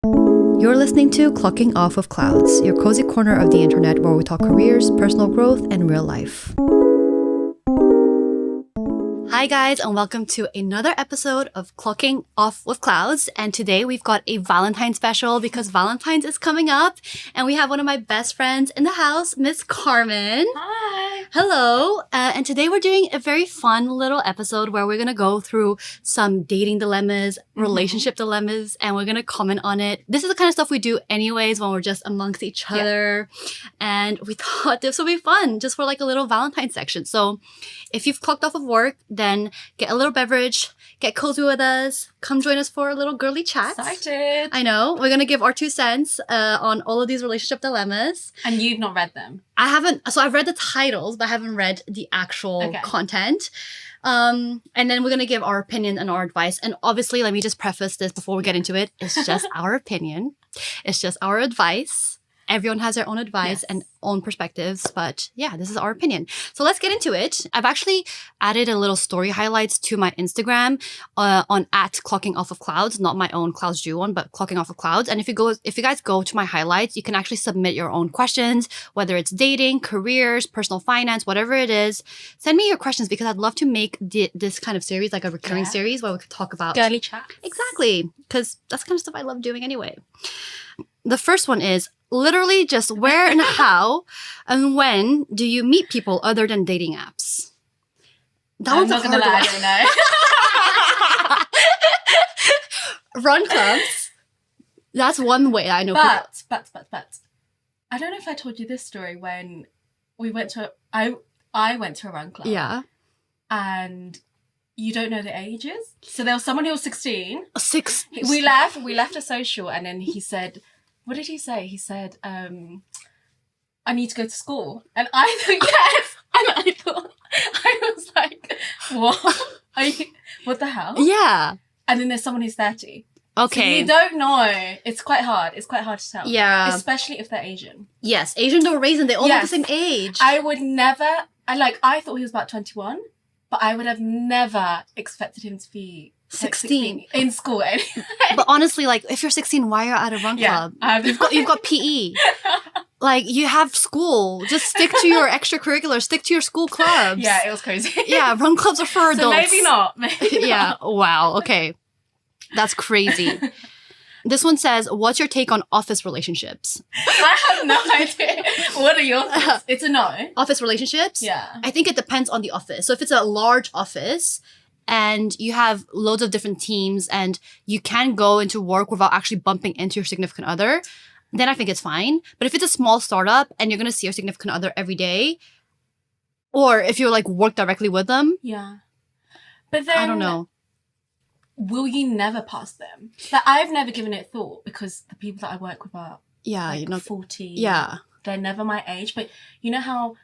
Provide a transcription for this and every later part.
You're listening to Clocking Off with Clouds, your cozy corner of the internet where we talk careers, personal growth, and real life. Hi guys, and welcome to another episode of Clocking Off with Clouds. And today we've got a Valentine special because Valentine's is coming up, and we have one of my best friends in the house, Miss Carmen. Hi. Hello. And today we're doing a very fun little episode where we're going to go through some dating dilemmas, relationship dilemmas, and we're going to comment on it. This is the kind of stuff we do anyways when we're just amongst each other. And we thought this would be fun just for like a little Valentine section. So if you've clocked off of work, then get a little beverage, get cozy with us, come join us for a little girly chat. Excited. I know. We're going to give our 2 cents on all of these relationship dilemmas. And you've not read them? I haven't. So I've read the titles, but I haven't read the actual content. And then we're going to give our opinion and our advice. And obviously, let me just preface this before we get into it. It's just our opinion. It's just our advice. Everyone has their own advice and own perspectives, but yeah, this is our opinion. So let's get into it. I've actually added a little story highlights to my Instagram on @clockingofofclouds, not my own Clouds Jew one, but Clocking Off of Clouds. And if you guys go to my highlights, you can actually submit your own questions, whether it's dating, careers, personal finance, whatever it is. Send me your questions because I'd love to make this kind of series like a recurring series where we could talk about girly chat. Exactly, because that's the kind of stuff I love doing anyway. The first one is literally just where and how and when do you meet people other than dating apps? I'm not gonna lie, I don't know. Run clubs. That's one way I know people. But. I don't know if I told you this story when we went to I went to a run club. Yeah. And you don't know the ages. So there was someone who was 16. We left a social and then he said, what did he say? He said, I need to go to school. And I thought, yes. And I was like, what? What the hell? Yeah. And then there's someone who's 30. Okay. So you don't know. It's quite hard. It's quite hard to tell. Yeah. Especially if they're Asian. Yes. Asian don't raisin. They all have the same age. I would never, I thought he was about 21, but I would have never expected him to be 16 in school anyway. But honestly, like if you're 16, why are you at a run club? You've got PE. Like you have school. Just stick to your extracurriculars. Stick to your school clubs. Yeah, it was crazy. Yeah, run clubs are for adults. So maybe not. Yeah. Wow. Okay. That's crazy. This one says, what's your take on office relationships? I have no idea. What are your thoughts? It's a no. Office relationships? Yeah. I think it depends on the office. So if it's a large office and you have loads of different teams and you can go into work without actually bumping into your significant other, then I think it's fine. But if it's a small startup and you're going to see your significant other every day, or if you like work directly with them. Yeah. But then, I don't know. Will you never pass them? Like, I've never given it thought because the people that I work with are 40. Yeah. They're never my age. But you know how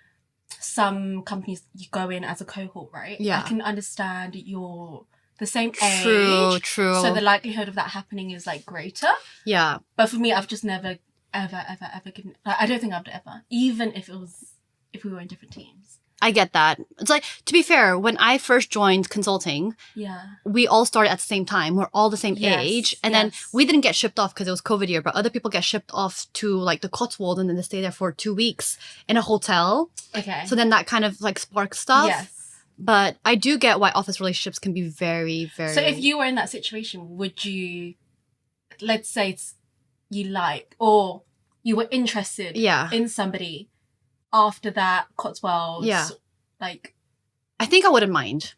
some companies you go in as a cohort, right? Yeah. I can understand you're the same age. True. So the likelihood of that happening is like greater. Yeah. But for me, I've just never, ever given. Like, I don't think I'd ever, even if we were in different teams. I get that. It's like, to be fair, when I first joined consulting, we all started at the same time. We're all the same age. And then we didn't get shipped off because it was COVID year, but other people get shipped off to like the Cotswolds and then they stay there for 2 weeks in a hotel. Okay. So then that kind of like sparks stuff. Yes. But I do get why office relationships can be very, very... So if you were in that situation, would you, let's say or you were interested in somebody after that Cotswolds, like... I think I wouldn't mind.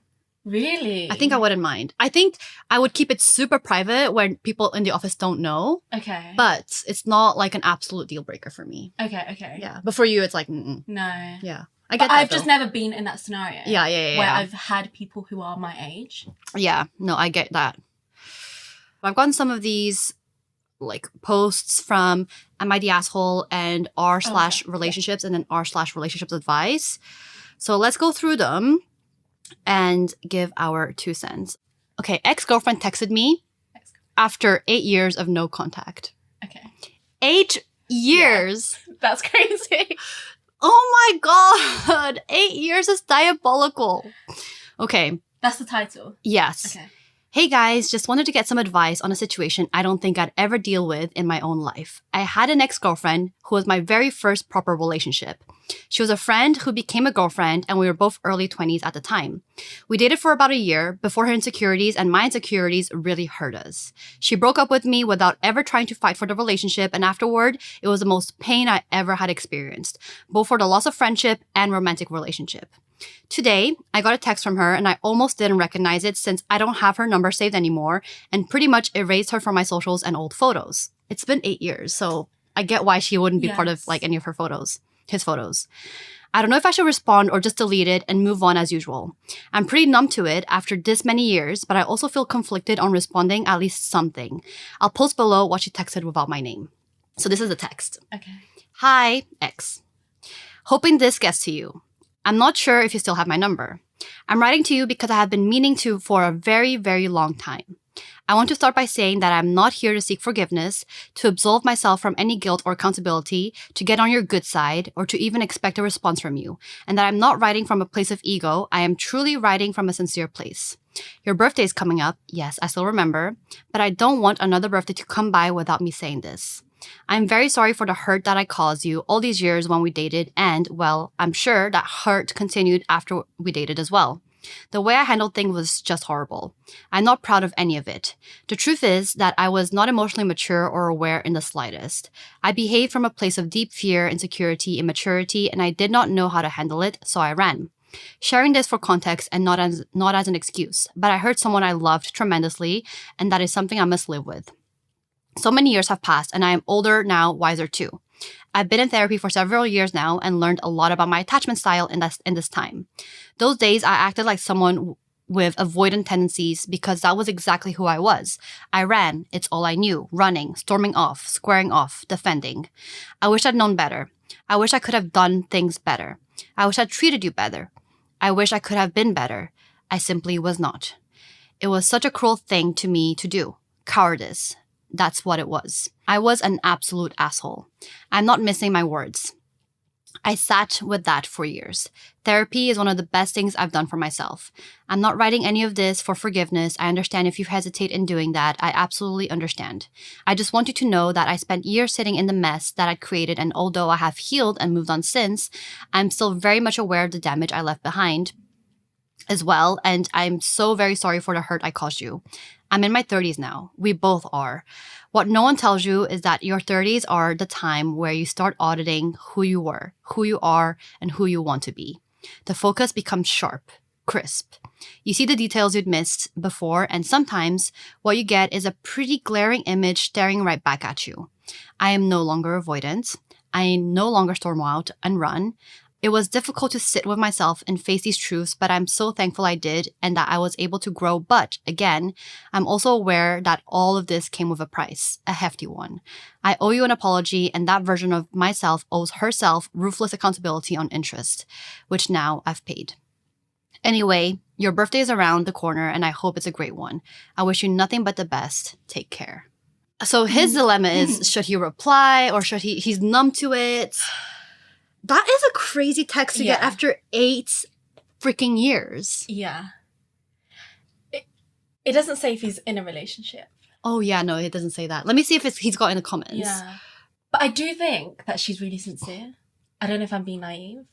Really? I think I wouldn't mind. I think I would keep it super private when people in the office don't know. Okay. But it's not like an absolute deal breaker for me. Okay. Yeah. But for you, it's like, no. Yeah. I get that, I've just never been in that scenario. Yeah. Where I've had people who are my age. Yeah. No, I get that. I've gotten some of these like posts from Am I the Asshole and r/relationships and then r/relationships advice. So let's go through them and give our 2 cents. Okay, ex-girlfriend texted me after 8 years of no contact. Okay. 8 years? Yeah, that's crazy. Oh my god! 8 years is diabolical. Okay. That's the title? Yes. Okay. Hey guys, just wanted to get some advice on a situation I don't think I'd ever deal with in my own life. I had an ex-girlfriend who was my very first proper relationship. She was a friend who became a girlfriend, and we were both early 20s at the time. We dated for about a year before her insecurities and my insecurities really hurt us. She broke up with me without ever trying to fight for the relationship, and afterward, it was the most pain I ever had experienced, both for the loss of friendship and romantic relationship. Today, I got a text from her and I almost didn't recognize it since I don't have her number saved anymore and pretty much erased her from my socials and old photos. It's been 8 years, so I get why she wouldn't be part of like any of her photos, his photos. I don't know if I should respond or just delete it and move on as usual. I'm pretty numb to it after this many years, but I also feel conflicted on responding at least something. I'll post below what she texted without my name. So this is the text. Okay. Hi, X. Hoping this gets to you. I'm not sure if you still have my number. I'm writing to you because I have been meaning to for a very, very long time. I want to start by saying that I'm not here to seek forgiveness, to absolve myself from any guilt or accountability, to get on your good side, or to even expect a response from you, and that I'm not writing from a place of ego. I am truly writing from a sincere place. Your birthday is coming up. Yes, I still remember, but I don't want another birthday to come by without me saying this. I'm very sorry for the hurt that I caused you all these years when we dated, and, well, I'm sure that hurt continued after we dated as well. The way I handled things was just horrible. I'm not proud of any of it. The truth is that I was not emotionally mature or aware in the slightest. I behaved from a place of deep fear, insecurity, immaturity, and I did not know how to handle it, so I ran. Sharing this for context and not as an excuse, but I hurt someone I loved tremendously, and that is something I must live with. So many years have passed, and I am older now, wiser too. I've been in therapy for several years now and learned a lot about my attachment style in this time. Those days, I acted like someone with avoidant tendencies because that was exactly who I was. I ran. It's all I knew. Running, storming off, squaring off, defending. I wish I'd known better. I wish I could have done things better. I wish I'd treated you better. I wish I could have been better. I simply was not. It was such a cruel thing to me to do. Cowardice. That's what it was. I was an absolute asshole. I'm not missing my words. I sat with that for years. Therapy is one of the best things I've done for myself. I'm not writing any of this for forgiveness. I understand if you hesitate in doing that. I absolutely understand. I just want you to know that I spent years sitting in the mess that I created, and although I have healed and moved on since, I'm still very much aware of the damage I left behind as well, and I'm so very sorry for the hurt I caused you. I'm in my 30s now. We both are. What no one tells you is that your 30s are the time where you start auditing who you were, who you are, and who you want to be. The focus becomes sharp, crisp. You see the details you'd missed before, and sometimes what you get is a pretty glaring image staring right back at you. I am no longer avoidant. I no longer storm out and run. It was difficult to sit with myself and face these truths, but I'm so thankful I did and that I was able to grow. But again, I'm also aware that all of this came with a price, a hefty one. I owe you an apology, and that version of myself owes herself ruthless accountability on interest, which now I've paid. Anyway, your birthday is around the corner and I hope it's a great one. I wish you nothing but the best. Take care. So his dilemma is, should he reply or should he's numb to it? That is a crazy text to get after 8 freaking years. Yeah. It doesn't say if he's in a relationship. Oh, yeah, no, it doesn't say that. Let me see if he's got in the comments. Yeah. But I do think that she's really sincere. I don't know if I'm being naive.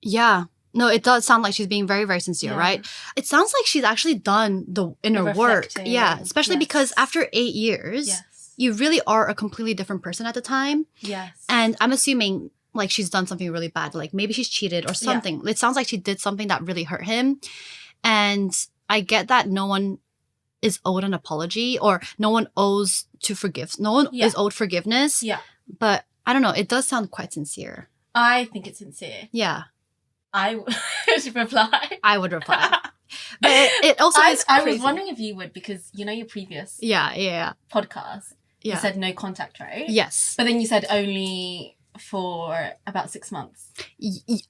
Yeah. No, it does sound like she's being very, very sincere, right? It sounds like she's actually done the inner work. Yeah, especially because after 8 years, you really are a completely different person at the time. Yes. And I'm assuming like she's done something really bad. Like maybe she's cheated or something. Yeah. It sounds like she did something that really hurt him. And I get that no one is owed an apology or no one owes to forgive. No one is owed forgiveness. Yeah. But I don't know. It does sound quite sincere. I think it's sincere. Yeah. I would reply. I would reply. But it also is crazy. I was wondering if you would, because you know your previous podcast, you said no contact, right? Yes. But then you said only for about 6 months.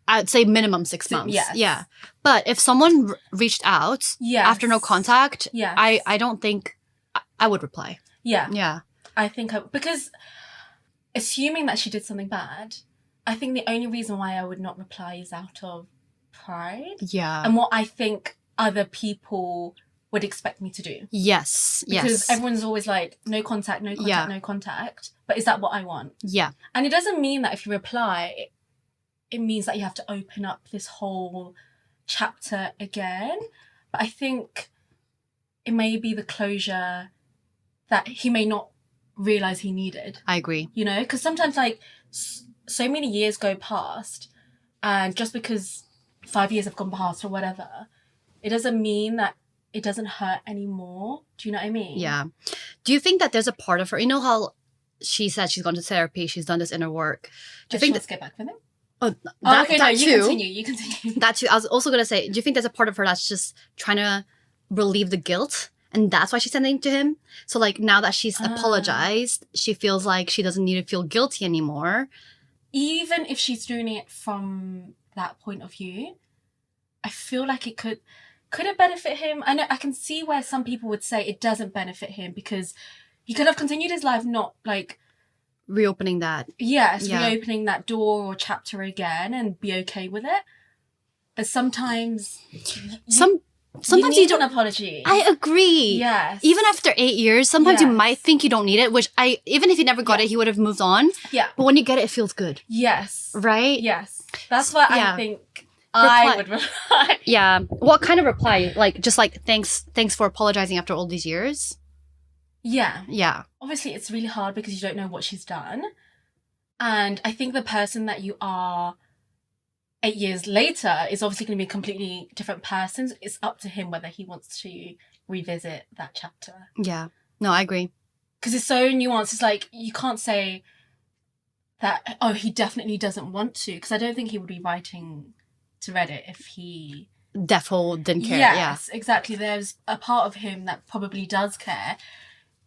I'd say minimum 6 months. Yes. Yeah. But if someone reached out after no contact, I don't think I would reply. Yeah. Yeah. I think because assuming that she did something bad, I think the only reason why I would not reply is out of pride. Yeah. And what I think other people would expect me to do. Yes. Because everyone's always like, no contact, no contact, no contact. But is that what I want? Yeah. And it doesn't mean that if you reply, it means that you have to open up this whole chapter again. But I think it may be the closure that he may not realize he needed. I agree. You know, because sometimes like so many years go past, and just because 5 years have gone past or whatever, it doesn't mean that it doesn't hurt anymore. Do you know what I mean? Yeah. Do you think that there's a part of her, you know how she said she's gone to therapy, she's done this inner work. Do you think let's get back with him? Oh, okay, that you too. You continue. That too. I was also going to say, do you think there's a part of her that's just trying to relieve the guilt? And that's why she's sending to him? So like now that she's apologized, she feels like she doesn't need to feel guilty anymore. Even if she's doing it from that point of view, I feel like it could it benefit him? I know I can see where some people would say it doesn't benefit him because he could have continued his life not like reopening that. Yes, reopening that door or chapter again and be okay with it. But sometimes sometimes you don't an apology. I agree. Yes. Even after 8 years, sometimes you might think you don't need it, which even if he never got it, he would have moved on. Yeah. But when you get it, it feels good. Yes. Right? Yes. That's what I think I would reply. Yeah. What kind of reply? Like just like thanks for apologizing after all these years? Yeah. Yeah. Obviously it's really hard because you don't know what she's done. And I think the person that you are 8 years later is obviously going to be a completely different person. It's up to him whether he wants to revisit that chapter. Yeah. No, I agree. Because it's so nuanced. It's like, you can't say that, oh, he definitely doesn't want to. Because I don't think he would be writing to Reddit if he... Defo didn't care. Yes, exactly. There's a part of him that probably does care,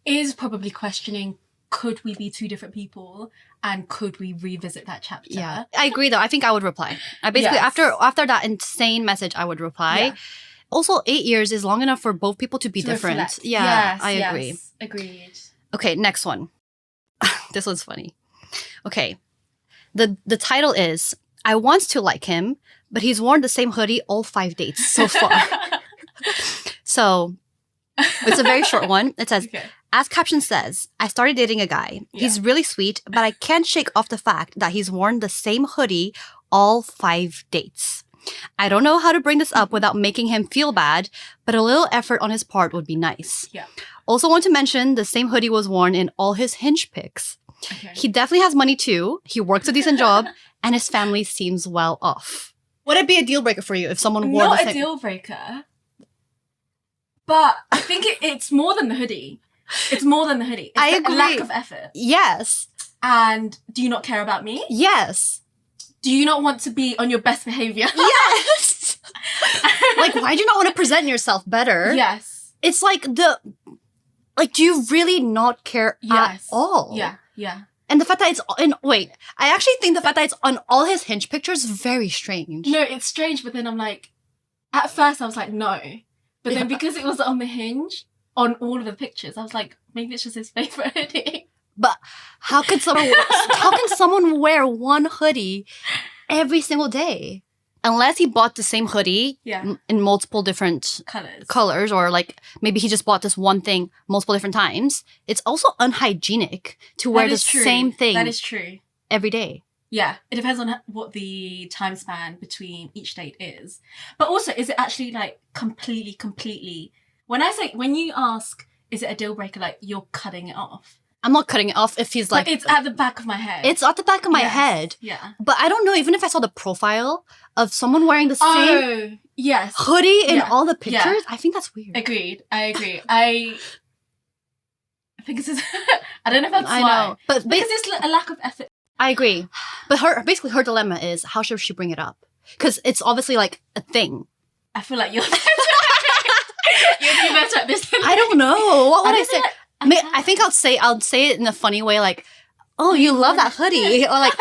is probably questioning, could we be two different people? And could we revisit that chapter? Yeah, I agree though. I think I would reply. I basically, after that insane message, I would reply. Yeah. Also, 8 years is long enough for both people to be different. Reflect. Yeah, yes, I agree. Yes, agreed. Okay, next one. This one's funny. Okay, the title is, I want to like him, but he's worn the same hoodie all 5 dates so far. So, it's a very short one. It says, as caption says, I started dating a guy. Yeah. He's really sweet, but I can't shake off the fact that he's worn the same hoodie all 5 dates. I don't know how to bring this up without making him feel bad, but a little effort on his part would be nice. Yeah. Also want to mention the same hoodie was worn in all his Hinge pics. Okay. He definitely has money too. He works a decent job, and his family seems well off. Would it be a deal breaker for you if someone wore the same? Not a deal breaker, but I think it's more than the hoodie. It's more than the hoodie. It's I agree. A lack of effort. Yes. And do you not care about me? Yes. Do you not want to be on your best behavior? Yes. Like, why do you not want to present yourself better? Yes. It's like do you really not care at all? Yeah, yeah. And the fact that it's I actually think the fact that it's on all his Hinge pictures is very strange. No, it's strange, but then I'm like, at first I was like, no. But then because it was on the Hinge, on all of the pictures, I was like, maybe it's just his favorite hoodie. But how can someone wear one hoodie every single day? Unless he bought the same hoodie in multiple different colors, or like maybe he just bought this one thing multiple different times. It's also unhygienic to wear the same thing. That is true. Every day. Yeah, it depends on what the time span between each date is. But also, is it actually like completely... When you ask, is it a deal breaker, like you're cutting it off? I'm not cutting it off if he's like... But it's at the back of my head. It's at the back of my head. Yeah. But I don't know, even if I saw the profile of someone wearing the same hoodie in all the pictures, I think that's weird. Agreed. I agree. I think it's just... I don't know if that's why. I know. But because it's a lack of effort. I agree. But her dilemma is, how should she bring it up? Because it's obviously like a thing. I feel like you're... You'd be better at this than I don't know. What would I say? I think I'll say it in a funny way, like, oh, you love that hoodie. Or like,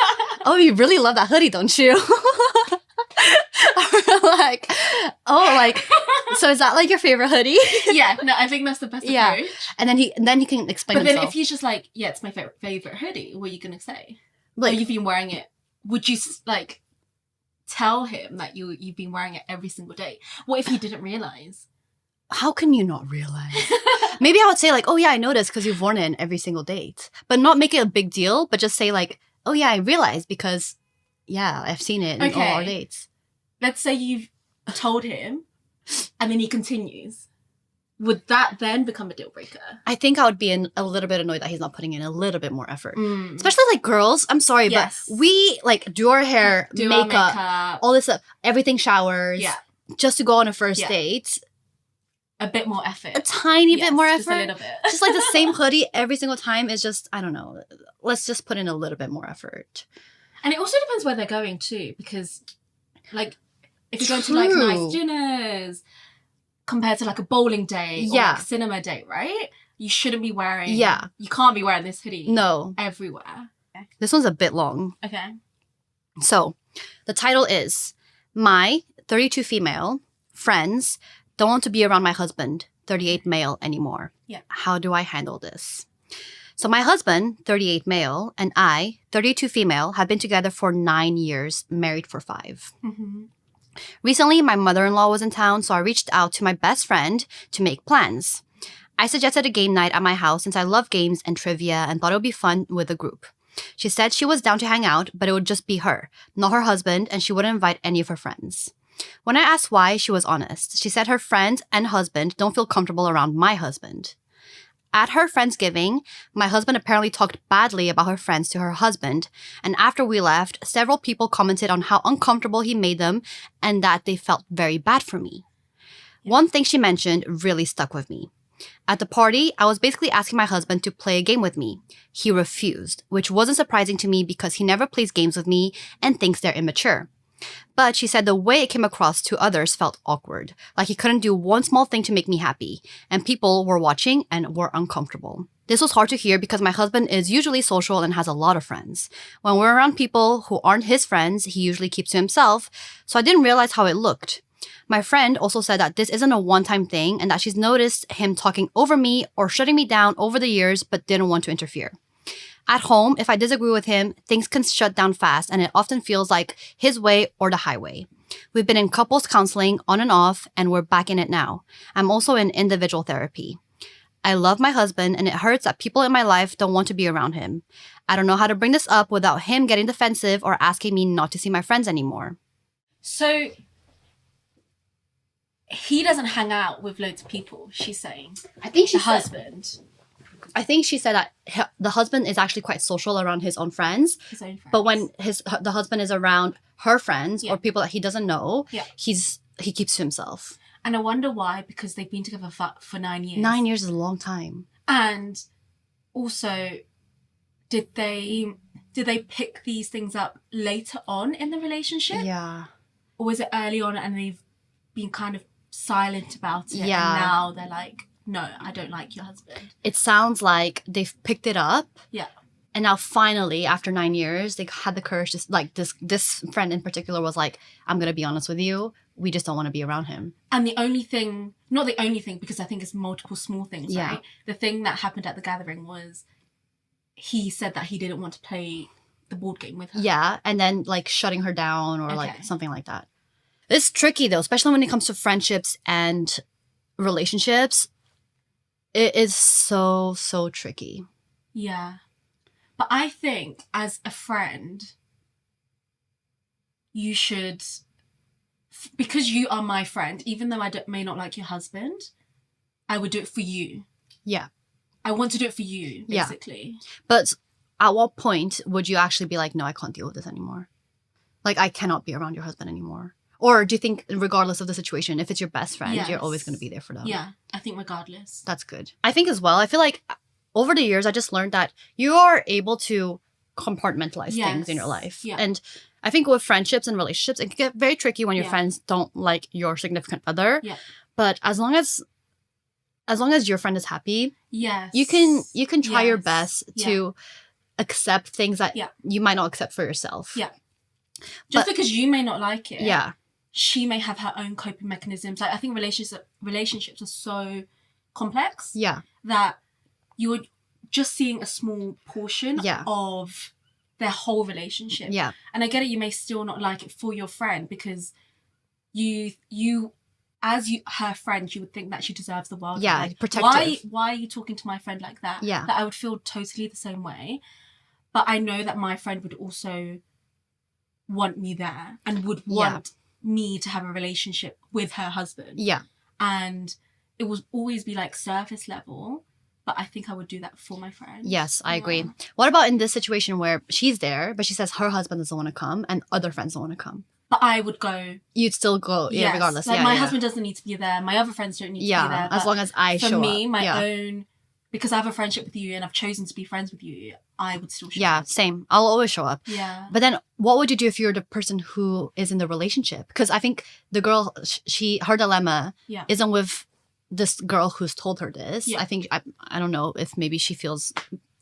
oh, you really love that hoodie, don't you? Or like, oh, like, so is that like your favorite hoodie? Yeah, no, I think that's the best approach. And then he can explain himself. But then if he's just like, yeah, it's my favorite hoodie, what are you going to say? Like, or you've been wearing it. Would you like tell him that you've been wearing it every single day? What if he didn't realize? How can you not realize? Maybe I would say like, oh yeah, I noticed because you've worn it in every single date. But not make it a big deal, but just say like, oh yeah, I realized because, yeah, I've seen it in all our dates. Let's say you've told him and then he continues. Would that then become a deal breaker? I think I would be a little bit annoyed that he's not putting in a little bit more effort. Especially like girls, I'm sorry, but we like do our hair, makeup, all this stuff, everything, showers, just to go on a first date. A bit more effort. A tiny bit more effort. Just a little bit. Just like the same hoodie every single time is just, I don't know. Let's just put in a little bit more effort. And it also depends where they're going too, because like if you're going to like nice dinners compared to like a bowling day or like a cinema date, right? You shouldn't be wearing, you can't be wearing this hoodie everywhere. Okay. This one's a bit long. Okay. So the title is My 32 Female Friends Don't Want to Be Around My Husband, 38 Male Anymore. Yeah. How do I handle this? So my husband, 38 male, and I, 32 female, have been together for 9 years, married for 5. Mm-hmm. Recently, my mother-in-law was in town, so I reached out to my best friend to make plans. I suggested a game night at my house since I love games and trivia and thought it would be fun with a group. She said she was down to hang out, but it would just be her, not her husband, and she wouldn't invite any of her friends. When I asked why, she was honest. She said her friend and husband don't feel comfortable around my husband. At her Friendsgiving, my husband apparently talked badly about her friends to her husband, and after we left, several people commented on how uncomfortable he made them and that they felt very bad for me. One thing she mentioned really stuck with me. At the party, I was basically asking my husband to play a game with me. He refused, which wasn't surprising to me because he never plays games with me and thinks they're immature. But she said the way it came across to others felt awkward, like he couldn't do one small thing to make me happy, and people were watching and were uncomfortable. This was hard to hear because my husband is usually social and has a lot of friends. When we're around people who aren't his friends, he usually keeps to himself, so I didn't realize how it looked. My friend also said that this isn't a one-time thing and that she's noticed him talking over me or shutting me down over the years but didn't want to interfere. At home, if I disagree with him, things can shut down fast and it often feels like his way or the highway. We've been in couples counseling on and off and we're back in it now. I'm also in individual therapy. I love my husband and it hurts that people in my life don't want to be around him. I don't know how to bring this up without him getting defensive or asking me not to see my friends anymore. So he doesn't hang out with loads of people, she's saying. I think the husband. I think she said that the husband is actually quite social around his own friends. His own friends. But when the husband is around her friends or people that he doesn't know, he keeps to himself. And I wonder why, because they've been together for 9 years. 9 years is a long time. And also, did they pick these things up later on in the relationship? Yeah. Or was it early on and they've been kind of silent about it? Yeah. And now they're like, no, I don't like your husband. It sounds like they've picked it up. Yeah. And now finally, after 9 years, they had the courage to, like, this friend in particular was like, I'm going to be honest with you. We just don't want to be around him. And the only thing, not the only thing, because I think it's multiple small things, right? The thing that happened at the gathering was he said that he didn't want to play the board game with her. Yeah. And then, like, shutting her down or, like, something like that. It's tricky, though, especially when it comes to friendships and relationships. It is so, so tricky. Yeah. But I think as a friend, you should, because you are my friend, even though I may not like your husband, I would do it for you. Yeah. I want to do it for you, basically. Yeah. But at what point would you actually be like, no, I can't deal with this anymore? Like, I cannot be around your husband anymore. Or do you think regardless of the situation, if it's your best friend, you're always going to be there for them? Yeah, I think regardless. That's good. I think as well, I feel like over the years, I just learned that you are able to compartmentalize things in your life. Yeah. And I think with friendships and relationships, it can get very tricky when your friends don't like your significant other. Yeah. But as long as your friend is happy, you can try your best to accept things that you might not accept for yourself. Yeah. Just because you may not like it. Yeah. She may have her own coping mechanisms. Like, I think relationships are so complex. Yeah. That you're just seeing a small portion of their whole relationship. Yeah. And I get it, you may still not like it for your friend because you her friend, you would think that she deserves the world. Yeah, like, protective. Why are you talking to my friend like that? Yeah. That I would feel totally the same way. But I know that my friend would also want me there and would want me to have a relationship with her husband. Yeah. And it will always be like surface level. But I think I would do that for my friend. Yes, I agree. What about in this situation where she's there, but she says her husband doesn't want to come and other friends don't want to come? But I would go. You'd still go, yes. regardless. Like, my husband doesn't need to be there. My other friends don't need to be there. As long as I show up. For me, my own, because I have a friendship with you and I've chosen to be friends with you, I would still show up. Yeah, same. I'll always show up. Yeah. But then what would you do if you're the person who is in the relationship? Because I think the girl, her dilemma isn't with this girl who's told her this. Yeah. I think, I don't know if maybe she feels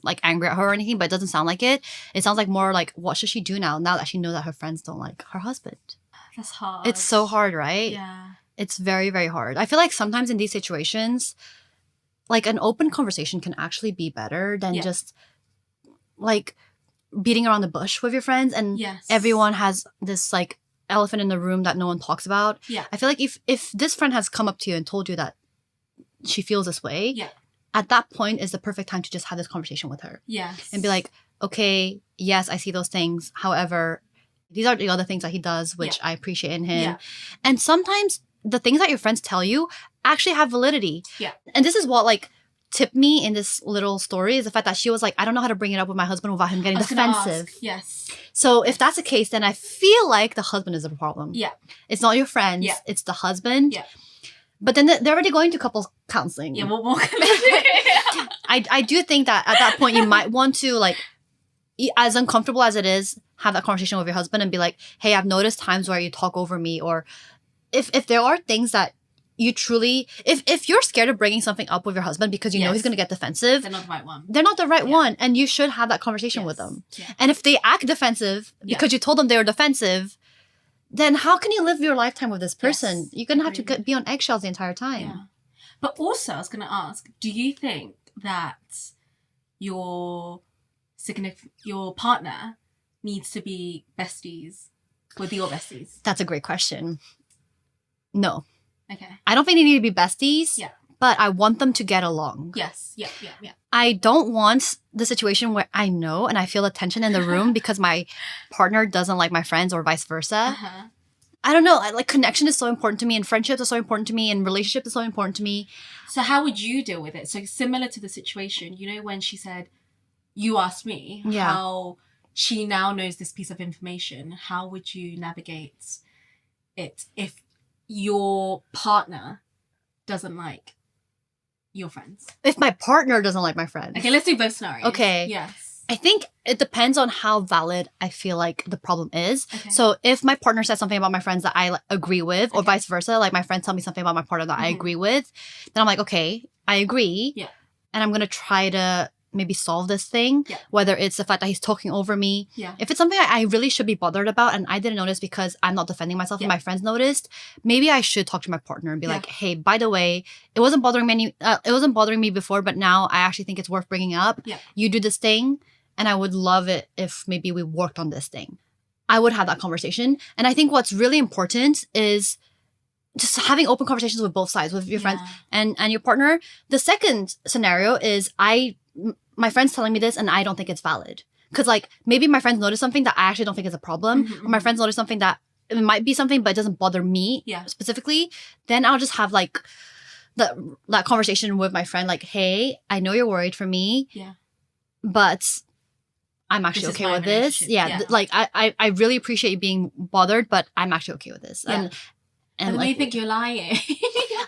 like angry at her or anything, but it doesn't sound like it. It sounds like more like, what should she do now that she knows that her friends don't like her husband? That's hard. It's so hard, right? Yeah. It's very, very hard. I feel like sometimes in these situations, like an open conversation can actually be better than just like beating around the bush with your friends and everyone has this like elephant in the room that no one talks about. Yeah. I feel like if this friend has come up to you and told you that she feels this way, at that point is the perfect time to just have this conversation with her. Yes. And be like, okay, yes, I see those things. However, these are the other things that he does, which I appreciate in him. Yeah. And sometimes the things that your friends tell you actually have validity. Yeah. And this is what like tipped me in this little story is the fact that she was like, I don't know how to bring it up with my husband without him getting defensive. Yes. So if that's the case, then I feel like the husband is the problem. Yeah. It's not your friends. Yeah. It's the husband. Yeah. But then they're already going to couples counseling. Yeah, what more can I do think that at that point you might want to like, as uncomfortable as it is, have that conversation with your husband and be like, hey, I've noticed times where you talk over me, or if there are things that you truly, if you're scared of bringing something up with your husband because you know he's going to get defensive, they're not the right one. They're not the right one, and you should have that conversation with them. Yeah. And if they act defensive because you told them they were defensive, then how can you live your lifetime with this person? Yes. You're going to have to be on eggshells the entire time. Yeah. But also, I was going to ask, do you think that your partner needs to be besties with your besties? That's a great question. No. Okay. I don't think they need to be besties. Yeah. But I want them to get along. Yes. Yeah. I don't want the situation where I know and I feel a tension in the room because my partner doesn't like my friends or vice versa. Uh-huh. I don't know. Like connection is so important to me, and friendships are so important to me, and relationships is so important to me. So how would you deal with it? So similar to the situation, you know, when she said, you asked me how she now knows this piece of information, how would you navigate it if your partner doesn't like your friends? If my partner doesn't like my friends. Okay, let's do both scenarios. Okay. Yes. I think it depends on how valid I feel like the problem is. Okay. So if my partner says something about my friends that I agree with, or vice versa, like my friends tell me something about my partner that I agree with, then I'm like, okay, I agree. Yeah. And I'm going to try to maybe solve this thing, whether it's the fact that he's talking over me. Yeah. If it's something I really should be bothered about and I didn't notice because I'm not defending myself and my friends noticed, maybe I should talk to my partner and be like, hey, by the way, it wasn't bothering me before, but now I actually think it's worth bringing up. Yeah. You do this thing, and I would love it if maybe we worked on this thing. I would have that conversation. And I think what's really important is just having open conversations with both sides, with your friends and your partner. The second scenario is my friend's telling me this and I don't think it's valid. Because like maybe my friends notice something that I actually don't think is a problem. Or my friends notice something that it might be something but it doesn't bother me specifically. Then I'll just have like that conversation with my friend like, hey, I know you're worried for me. Yeah. But I'm actually okay with this. Yeah. Like I really appreciate you being bothered, but I'm actually okay with this. Yeah. And like, they think you're lying.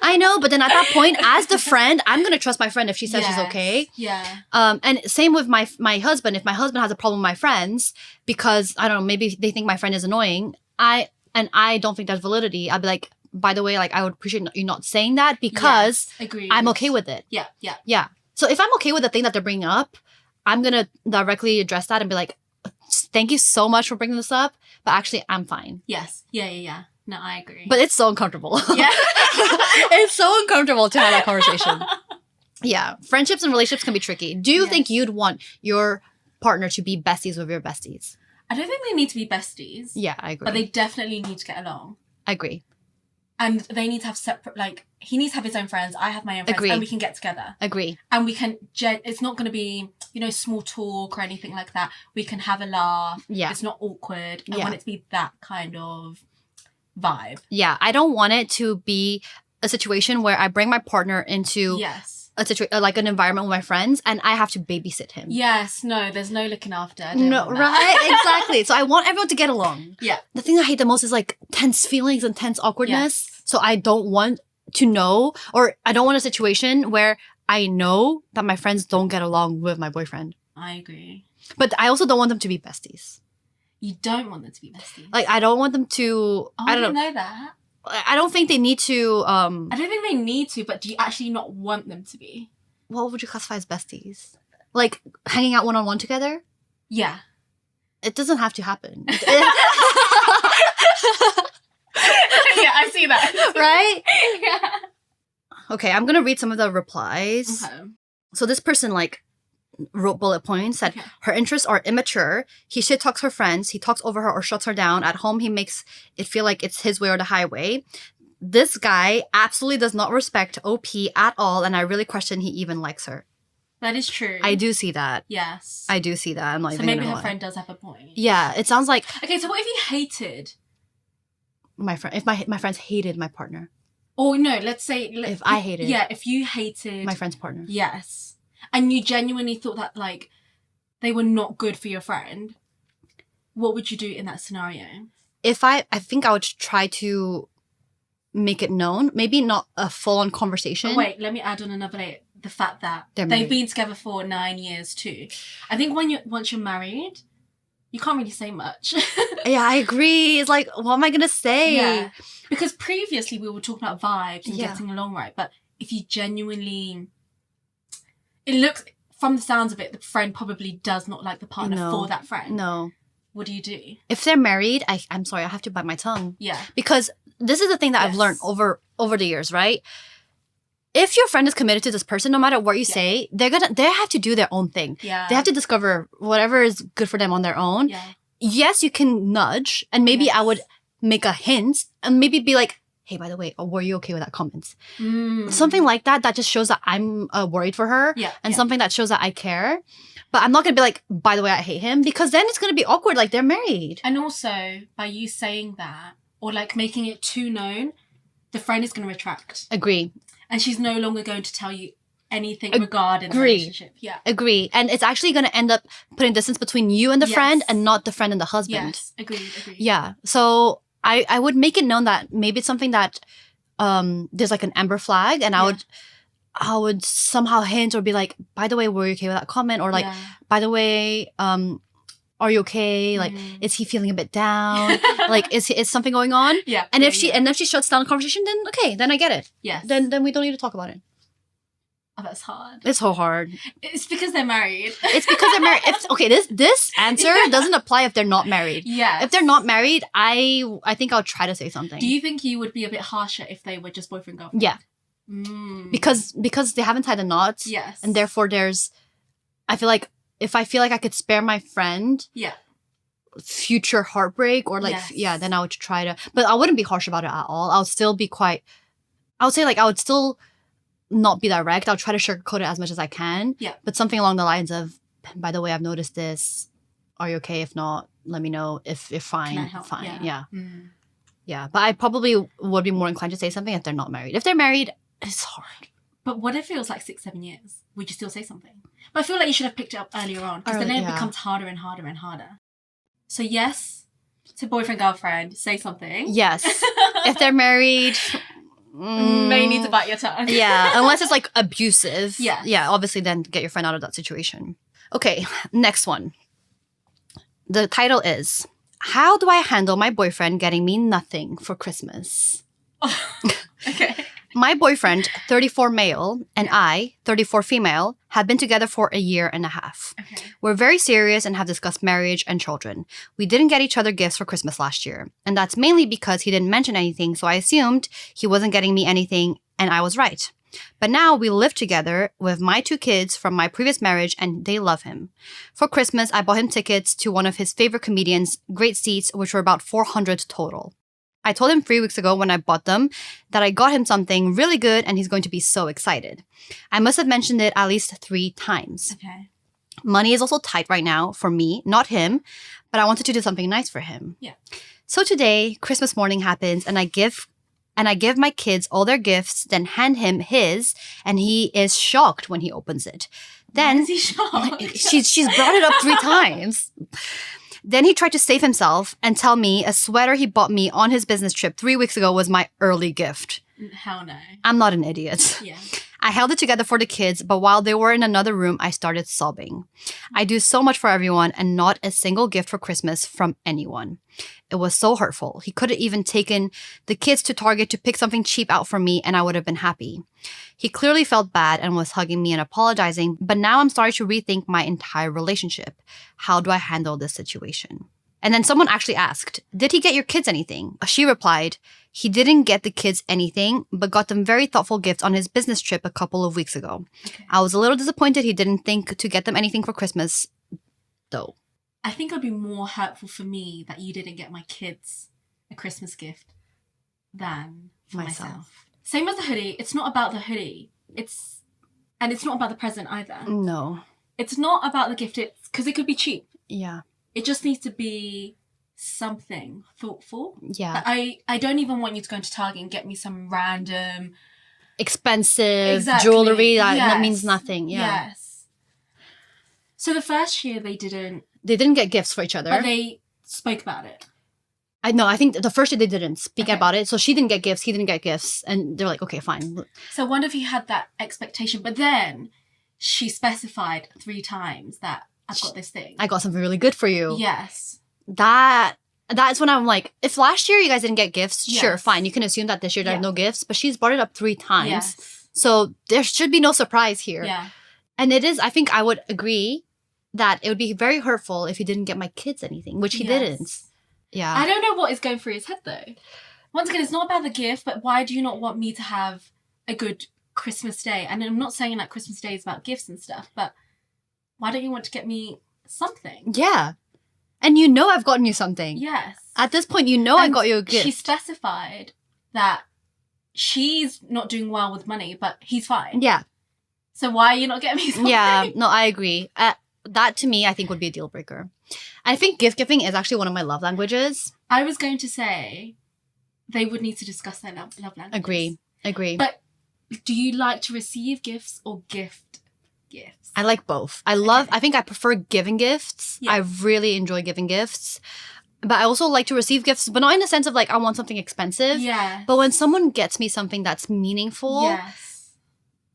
I know, but then at that point, as the friend, I'm gonna trust my friend if she says she's okay. Yeah. And same with my husband. If my husband has a problem with my friends because I don't know, maybe they think my friend is annoying, I don't think that's validity. I'd be like, by the way, like I would appreciate you not saying that because I'm okay with it. Yeah. So if I'm okay with the thing that they're bringing up, I'm gonna directly address that and be like, thank you so much for bringing this up, but actually I'm fine. Yes. Yeah. No, I agree. But it's so uncomfortable. Yeah. It's so uncomfortable to have that conversation. Yeah. Friendships and relationships can be tricky. Do you think you'd want your partner to be besties with your besties? I don't think they need to be besties. Yeah, I agree. But they definitely need to get along. I agree. And they need to have separate, like, he needs to have his own friends. I have my own friends. Agree. And we can get together. Agree. And we can, it's not going to be, you know, small talk or anything like that. We can have a laugh. Yeah. It's not awkward. I want it to be that kind of vibe. Yeah. I don't want it to be a situation where I bring my partner into a situation, like an environment with my friends, and I have to babysit him. Yes. No, there's no looking after. Right? Exactly. So I want everyone to get along. Yeah. The thing I hate the most is like tense feelings and tense awkwardness. Yes. So I don't want to know, or I don't want a situation where I know that my friends don't get along with my boyfriend. I agree. But I also don't want them to be besties. You don't want them to be besties? Like, I don't want them to... I don't know that. I don't think they need to... I don't think they need to, but do you actually not want them to be? What would you classify as besties? Like, hanging out one-on-one together? Yeah. It doesn't have to happen. Yeah, I see that. Right? Yeah. Okay, I'm gonna read some of the replies. Okay. So this person, like, wrote bullet points, said her interests are immature. He shit talks her friends. He talks over her or shuts her down. At home, he makes it feel like it's his way or the highway. This guy absolutely does not respect OP at all, and I really question he even likes her. That is true. I do see that. Yes. I do see that. I'm not so even maybe gonna her lie. friend does have a point. Yeah, it sounds like Okay, so what if he hated my friend? If my friends hated my partner. Or no, let's say if I hated. Yeah, if you hated my friend's partner. Yes. And you genuinely thought that, like, they were not good for your friend, what would you do in that scenario? If I think I would try to make it known. Maybe not a full-on conversation. But wait, let me add on another layer. The fact that they've been together for 9 years too. I think once you're married, you can't really say much. Yeah, I agree. It's like, what am I going to say? Yeah. Because previously we were talking about vibes and getting along right. But if you genuinely... It looks, from the sounds of it, the friend probably does not like the partner for that friend. No. What do you do? If they're married, I'm sorry, I have to bite my tongue. Yeah. Because this is the thing that I've learned over the years, right? If your friend is committed to this person, no matter what you say, they have to do their own thing. Yeah. They have to discover whatever is good for them on their own. Yeah. Yes, you can nudge, and maybe I would make a hint and maybe be like, hey, by the way, were you okay with that comment? Something like that just shows that I'm worried for her. Yeah. And something that shows that I care. But I'm not going to be like, by the way, I hate him, because then it's going to be awkward, like they're married. And also, by you saying that, or like making it too known, the friend is going to retract. Agree. And she's no longer going to tell you anything regarding the relationship. Yeah. Agree. And it's actually going to end up putting distance between you and the friend and not the friend and the husband. Yes. Agreed. Yeah. So I would make it known that maybe it's something that there's like an amber flag, and I would somehow hint or be like, by the way, were you okay with that comment? Or like, by the way, are you okay? Like, is he feeling a bit down? Like, is something going on? Yeah. And if she shuts down the conversation, then okay, then I get it. Yes. Then we don't need to talk about it. Oh, that's hard. It's so hard. It's because they're married. It's because they're married. Okay, this answer doesn't apply if they're not married. Yeah. If they're not married, I think I'll try to say something. Do you think you would be a bit harsher if they were just boyfriend girlfriend? Yeah. Because they haven't tied the knots. Yes. And therefore I feel like if I feel like I could spare my friend future heartbreak or like then I would try to, but I wouldn't be harsh about it at all. I would still be I would say like I would still not be direct. I'll try to sugarcoat it as much as I can. Yeah. But something along the lines of, by the way, I've noticed this. Are you okay? If not, let me know. If fine, Can I help? fine. Yeah. Yeah. But I probably would be more inclined to say something if they're not married. If they're married, it's hard. But what if it was like 6-7 years? Would you still say something? But I feel like you should have picked it up earlier on, because then it becomes harder and harder and harder. So yes, to boyfriend, girlfriend, say something. Yes. If they're married... May need to bite your tongue. Yeah, unless it's like abusive. Yeah. Yeah, obviously then get your friend out of that situation. Okay, next one. The title is, How Do I Handle My Boyfriend Getting Me Nothing for Christmas? Okay. My boyfriend, 34 male, and I, 34 female, have been together for a year and a half. Okay. We're very serious and have discussed marriage and children. We didn't get each other gifts for Christmas last year, and that's mainly because he didn't mention anything, so I assumed he wasn't getting me anything, and I was right. But now we live together with my 2 kids from my previous marriage, and they love him. For Christmas, I bought him tickets to one of his favorite comedians, great seats, which were about 400 total. I told him 3 weeks ago when I bought them that I got him something really good and he's going to be so excited. I must have mentioned it at least 3 times. Okay. Money is also tight right now for me, not him, but I wanted to do something nice for him. Yeah. So today, Christmas morning happens and I give my kids all their gifts, then hand him his, and he is shocked when he opens it. Then Why is he shocked? she's brought it up 3 times. Then he tried to save himself and tell me a sweater he bought me on his business trip 3 weeks ago was my early gift. Hell no. I'm not an idiot. Yeah. I held it together for the kids, but while they were in another room, I started sobbing. I do so much for everyone and not a single gift for Christmas from anyone. It was so hurtful. He could have even taken the kids to Target to pick something cheap out for me and I would have been happy. He clearly felt bad and was hugging me and apologizing, but now I'm starting to rethink my entire relationship. How do I handle this situation? And then someone actually asked, did he get your kids anything? She replied, he didn't get the kids anything, but got them very thoughtful gifts on his business trip a couple of weeks ago. Okay. I was a little disappointed he didn't think to get them anything for Christmas, though. I think it would be more hurtful for me that you didn't get my kids a Christmas gift than for myself. Same as the hoodie. It's not about the hoodie. It's not about the present either. No. It's not about the gift. It's because it could be cheap. Yeah. It just needs to be something thoughtful. Yeah. I don't even want you to go into Target and get me some random expensive jewelry that means nothing. Yeah. Yes. So the first year they didn't get gifts for each other. But they spoke about it. I think the first year they didn't speak about it. So she didn't get gifts, he didn't get gifts. And they're like, okay, fine. So I wonder if he had that expectation. But then she specified 3 times that I've got this thing. I got something really good for you. Yes. That's when I'm like, if last year you guys didn't get gifts, sure, fine. You can assume that this year there's no gifts. But she's brought it up 3 times. Yes. So there should be no surprise here. Yeah. And it is, I think I would agree that it would be very hurtful if he didn't get my kids anything, which he didn't. Yeah. I don't know what is going through his head though. Once again, it's not about the gift, but why do you not want me to have a good Christmas day? And I'm not saying that Christmas day is about gifts and stuff, but why don't you want to get me something? Yeah. And you know I've gotten you something. Yes. At this point, you know I got you a gift. She specified that she's not doing well with money, but he's fine. Yeah. So why are you not getting me something? Yeah. No, I agree. That to me, I think would be a deal breaker. I think gift giving is actually one of my love languages. I was going to say they would need to discuss their love languages. Agree. But do you like to receive gifts or gift gifts? I like both. I think I prefer giving gifts. Yeah. I really enjoy giving gifts. But I also like to receive gifts, but not in the sense of like, I want something expensive. Yeah. But when someone gets me something that's meaningful,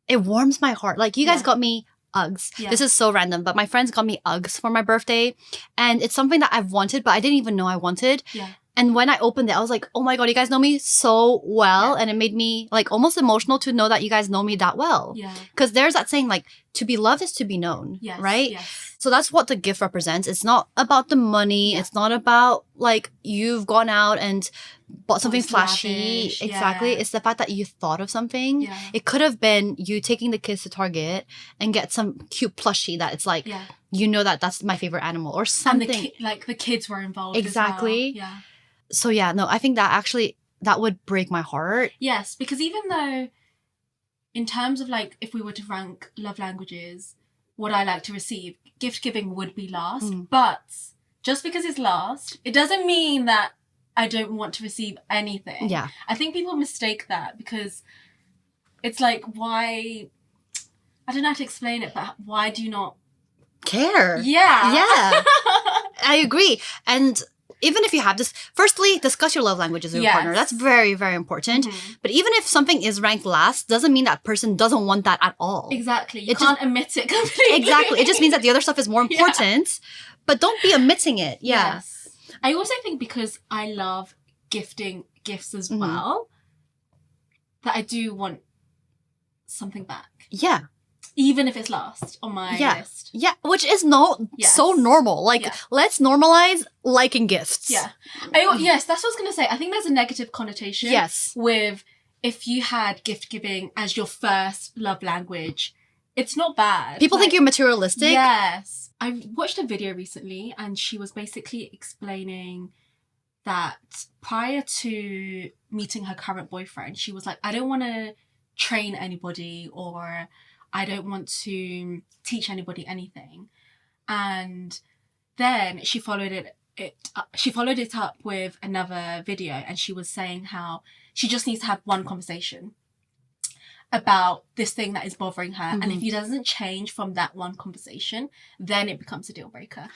it warms my heart. Like you guys got me Uggs. Yeah. This is so random, but my friends got me Uggs for my birthday. And it's something that I've wanted, but I didn't even know I wanted. Yeah. And when I opened it, I was like, oh my God, you guys know me so well. Yeah. And it made me like almost emotional to know that you guys know me that well. Yeah. Because there's that saying like, to be loved is to be known. Yes. Right? Yes. So that's what the gift represents. It's not about the money. Yeah. It's not about like you've gone out and bought something flashy. Lavish. Exactly. Yeah. It's the fact that you thought of something. Yeah. It could have been you taking the kids to Target and get some cute plushie that it's like, you know that's my favorite animal or something. And like the kids were involved exactly. as well. Yeah. So yeah, no, I think that would break my heart. Yes, because even though in terms of like if we were to rank love languages, what I like to receive, gift giving would be last. But just because it's last, it doesn't mean that I don't want to receive anything. Yeah. I think people mistake that because it's like, why, I don't know how to explain it, but why do you not care? Yeah. Yeah. I agree. And even if you have this, firstly, discuss your love languages with your partner. That's very, very important. Mm-hmm. But even if something is ranked last, doesn't mean that person doesn't want that at all. Exactly. You can't omit it completely. Exactly. It just means that the other stuff is more important. But don't be omitting it. Yeah. Yes. I also think because I love gifting gifts as well, that I do want something back. Yeah. Even if it's last on my list. Yeah, which is so normal. Like, let's normalize liking gifts. Yeah. Yes, that's what I was going to say. I think there's a negative connotation with if you had gift giving as your first love language. It's not bad. People think you're materialistic. Yes. I watched a video recently and she was basically explaining that prior to meeting her current boyfriend, she was like, I don't want to train anybody, or I don't want to teach anybody anything. And then she followed it up with another video, and she was saying how she just needs to have one conversation about this thing that is bothering her. And if he doesn't change from that one conversation, then it becomes a deal breaker.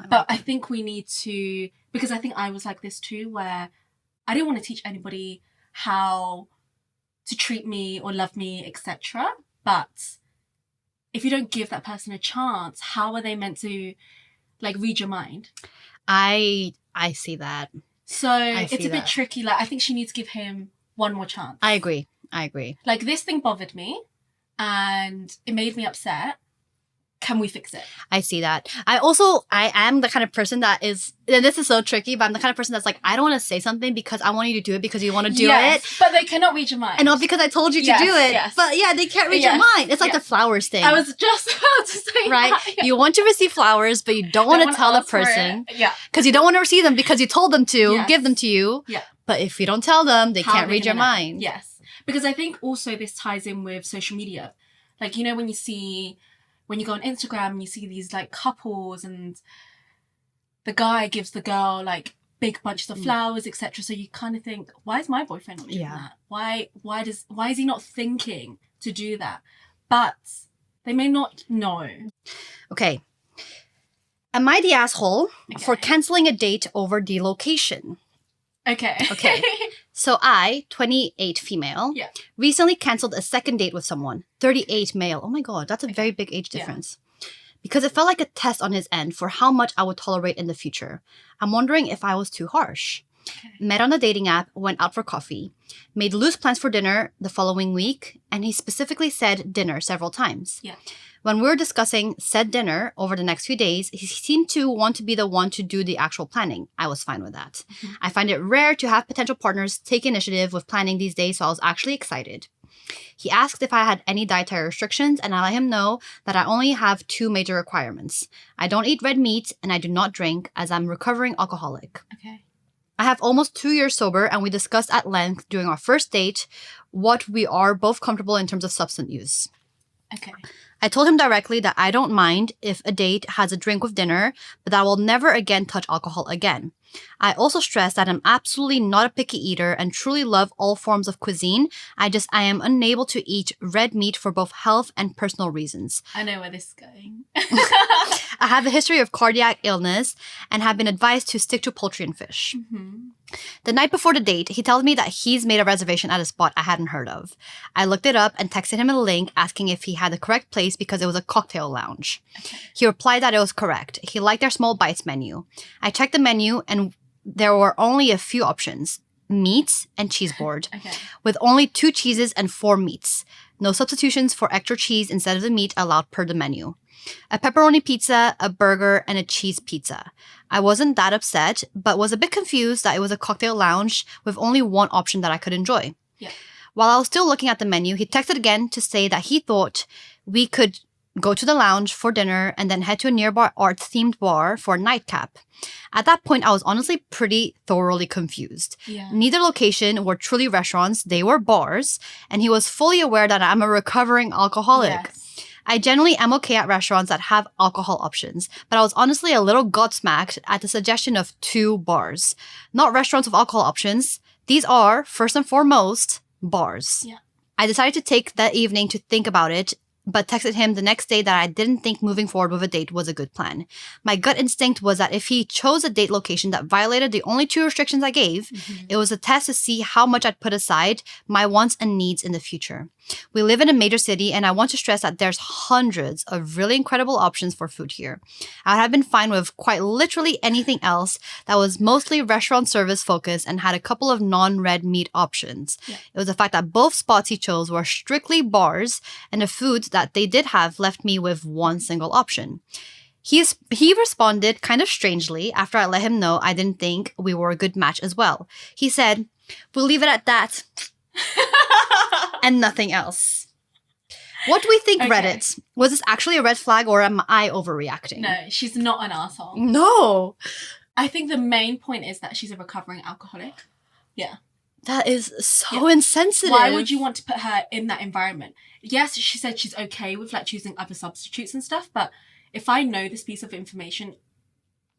But I think we need to, because I think I was like this too, where I didn't want to teach anybody how to treat me or love me, etc. But if you don't give that person a chance, how are they meant to like read your mind? I see that. So it's a bit tricky. Like, I think she needs to give him one more chance. I agree. Like, this thing bothered me and it made me upset. Can we fix it? I see that. I am the kind of person that is, and this is so tricky, but I'm the kind of person that's like, I don't want to say something because I want you to do it because you want to do it. But they cannot read your mind. And not because I told you to do it. Yes. But yeah, they can't read your mind. It's like the flowers thing. I was just about to say right? that. Yeah. You want to receive flowers, but you don't want to tell the person. Yeah. Because you don't want to receive them because you told them to give them to you. Yeah. But if you don't tell them, they can't read your mind. Yes. Because I think also this ties in with social media. Like, you know, when you go on Instagram and you see these like couples and the guy gives the girl like big bunches of flowers, etc. So you kind of think, why is my boyfriend not doing that? Why is he not thinking to do that? But they may not know. Okay. Am I the asshole for canceling a date over the location? Okay. So I, 28 female, recently canceled a second date with someone, 38 male. Oh my God, that's a very big age difference. Because it felt like a test on his end for how much I would tolerate in the future. I'm wondering if I was too harsh. Met on a dating app, went out for coffee, made loose plans for dinner the following week, and he specifically said dinner several times. When we were discussing said dinner over the next few days, he seemed to want to be the one to do the actual planning. I was fine with that. I find it rare to have potential partners take initiative with planning these days, so I was actually excited. He asked if I had any dietary restrictions, and I let him know that I only have 2 major requirements. I don't eat red meat, and I do not drink, as I'm a recovering alcoholic. I have almost 2 years sober, and we discussed at length during our first date what we are both comfortable in terms of substance use. I told him directly that I don't mind if a date has a drink with dinner, but that I will never again touch alcohol again. I also stressed that I'm absolutely not a picky eater and truly love all forms of cuisine. I am unable to eat red meat for both health and personal reasons. I know where this is going. I have a history of cardiac illness and have been advised to stick to poultry and fish. The night before the date, he tells me that he's made a reservation at a spot I hadn't heard of. I looked it up and texted him a link asking if he had the correct place because it was a cocktail lounge. He replied that it was correct. He liked their small bites menu. I checked the menu and there were only a few options: meats and cheese board, with only 2 cheeses and 4 meats. No substitutions for extra cheese instead of the meat allowed per the menu. A pepperoni pizza, a burger, and a cheese pizza. I wasn't that upset, but was a bit confused that it was a cocktail lounge with only one option that I could enjoy. While I was still looking at the menu, he texted again to say that he thought we could go to the lounge for dinner and then head to a nearby art-themed bar for a nightcap. At that point, I was honestly pretty thoroughly confused. Neither location were truly restaurants, they were bars, and he was fully aware that I'm a recovering alcoholic. I generally am okay at restaurants that have alcohol options, but I was honestly a little gobsmacked at the suggestion of 2 bars. Not restaurants with alcohol options. These are, first and foremost, bars. I decided to take that evening to think about it, but texted him the next day that I didn't think moving forward with a date was a good plan. My gut instinct was that if he chose a date location that violated the only 2 restrictions I gave, it was a test to see how much I'd put aside my wants and needs in the future. We live in a major city, and I want to stress that there's hundreds of really incredible options for food here. I would have been fine with quite literally anything else that was mostly restaurant service focused and had a couple of non-red meat options. It was the fact that both spots he chose were strictly bars, and the food that they did have left me with one single option. He responded kind of strangely after I let him know I didn't think we were a good match as well. He said, "We'll leave it at that." And nothing else. What do we think, Reddit? Was this actually a red flag or am I overreacting? No, she's not an asshole. No. I think the main point is that she's a recovering alcoholic. Yeah. That is so insensitive. Why would you want to put her in that environment? Yes, she said she's okay with like choosing other substitutes and stuff, but if I know this piece of information,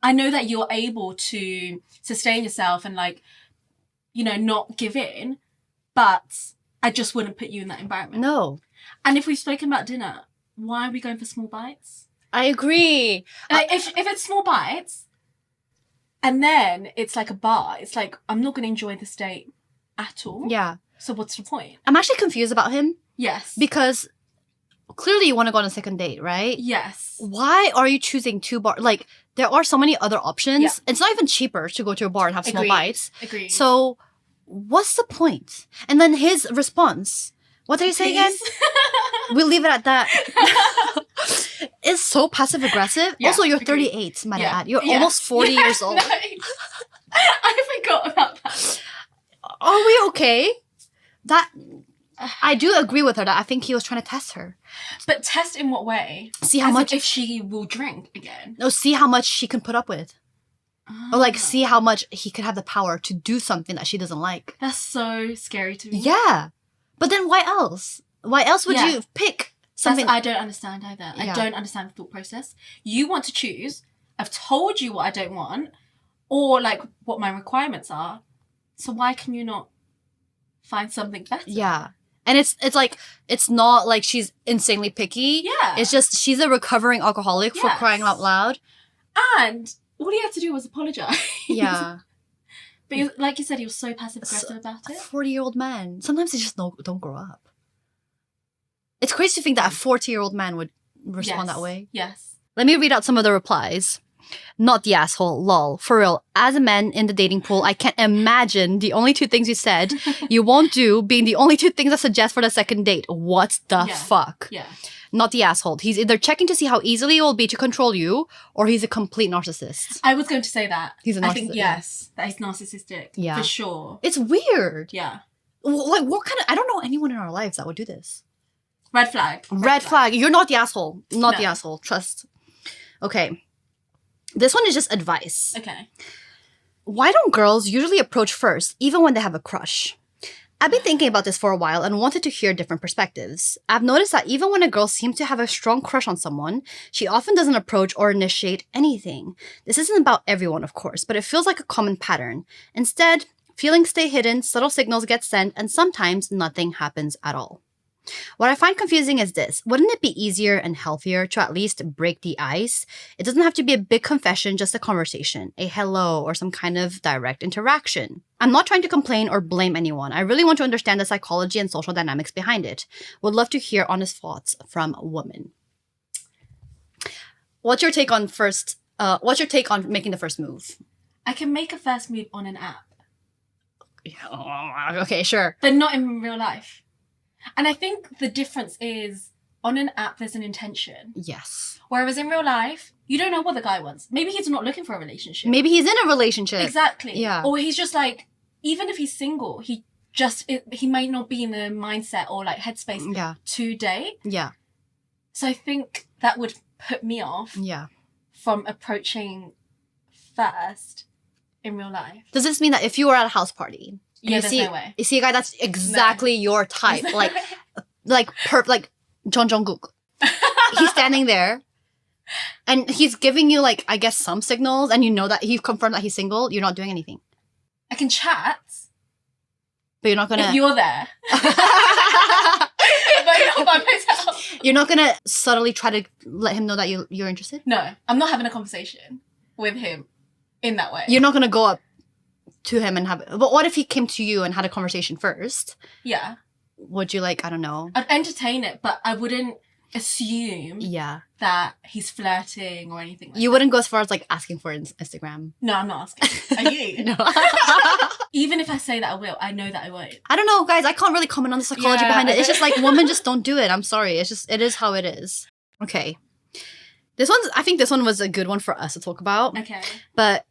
I know that you're able to sustain yourself and like, you know, not give in, but I just wouldn't put you in that environment. No. And if we've spoken about dinner, why are we going for small bites? I agree. Like, if it's small bites and then it's like a bar, it's like, I'm not going to enjoy this date at all. Yeah. So what's the point? I'm actually confused about him. Yes. Because clearly you want to go on a second date, right? Yes. Why are you choosing 2 bars? Like, there are so many other options. Yeah. It's not even cheaper to go to a bar and have small bites. Agreed. So what's the point? And then his response, what did he say again? We'll leave it at that. It's so passive aggressive. Yeah, also, you're agreed. 38, might I add. You're almost 40 years old. I forgot about that. Are we okay? That I do agree with her that I think he was trying to test her. But test in what way? See how much if she will drink again. No, see how much she can put up with. Or like see how much he could have the power to do something that she doesn't like. That's so scary to me. Yeah. But then why else? Why else would you pick something? I don't understand either. I don't understand the thought process. You want to choose. I've told you what I don't want or like what my requirements are. So why can you not find something better? Yeah. And it's like, it's not like she's insanely picky. Yeah. It's just she's a recovering alcoholic for crying out loud. And all he had to do was apologize. Yeah. But like you said, he was so passive-aggressive about it. A 40-year-old man. Sometimes they just don't grow up. It's crazy to think that a 40-year-old man would respond that way. Yes. Let me read out some of the replies. Not the asshole, lol. For real, as a man in the dating pool, I can't imagine the only 2 things you said you won't do being the only 2 things I suggest for the second date. What the fuck? Yeah. Not the asshole. He's either checking to see how easily it will be to control you, or he's a complete narcissist. I was going to say that. He's a narcissist. I think, yes, that he's narcissistic. Yeah. For sure. It's weird. Yeah. Like, what kind of... I don't know anyone in our lives that would do this. Red flag. Red flag. You're not the asshole. Not the asshole. Trust. Okay. This one is just advice. Okay. Why don't girls usually approach first, even when they have a crush? I've been thinking about this for a while and wanted to hear different perspectives. I've noticed that even when a girl seems to have a strong crush on someone, she often doesn't approach or initiate anything. This isn't about everyone, of course, but it feels like a common pattern. Instead, feelings stay hidden, subtle signals get sent, and sometimes nothing happens at all. What I find confusing is this. Wouldn't it be easier and healthier to at least break the ice? It doesn't have to be a big confession, just a conversation, a hello, or some kind of direct interaction. I'm not trying to complain or blame anyone. I really want to understand the psychology and social dynamics behind it. Would love to hear honest thoughts from women. What's your take on making the first move? I can make a first move on an app. Okay, sure. But not in real life. And I think the difference is on an app, there's an intention. Yes. Whereas in real life, you don't know what the guy wants. Maybe he's not looking for a relationship. Maybe he's in a relationship. Exactly. Yeah. Or he's just like, even if he's single, he might not be in the mindset or like headspace to date. Yeah. So I think that would put me off from approaching first in real life. Does this mean that if you were at a house party... there's no way. You see a guy that's exactly your type, like John Jungkook. He's standing there, and he's giving you like, I guess, some signals, and you know that he's confirmed that he's single. You're not doing anything. I can chat, but you're not gonna. If you're there, but not by myself. You're not gonna subtly try to let him know that you're interested. No, I'm not having a conversation with him in that way. You're not gonna go up to him and have... But what if he came to you and had a conversation first? Yeah. Would you like, I don't know... I'd entertain it, but I wouldn't assume that he's flirting or anything like that. You wouldn't go as far as like asking for Instagram? No, I'm not asking. Are you? No. Even if I say that I will, I know that I won't. I don't know, guys. I can't really comment on the psychology behind it. It's just like women just don't do it. I'm sorry. It is how it is. Okay. I think this one was a good one for us to talk about. Okay. But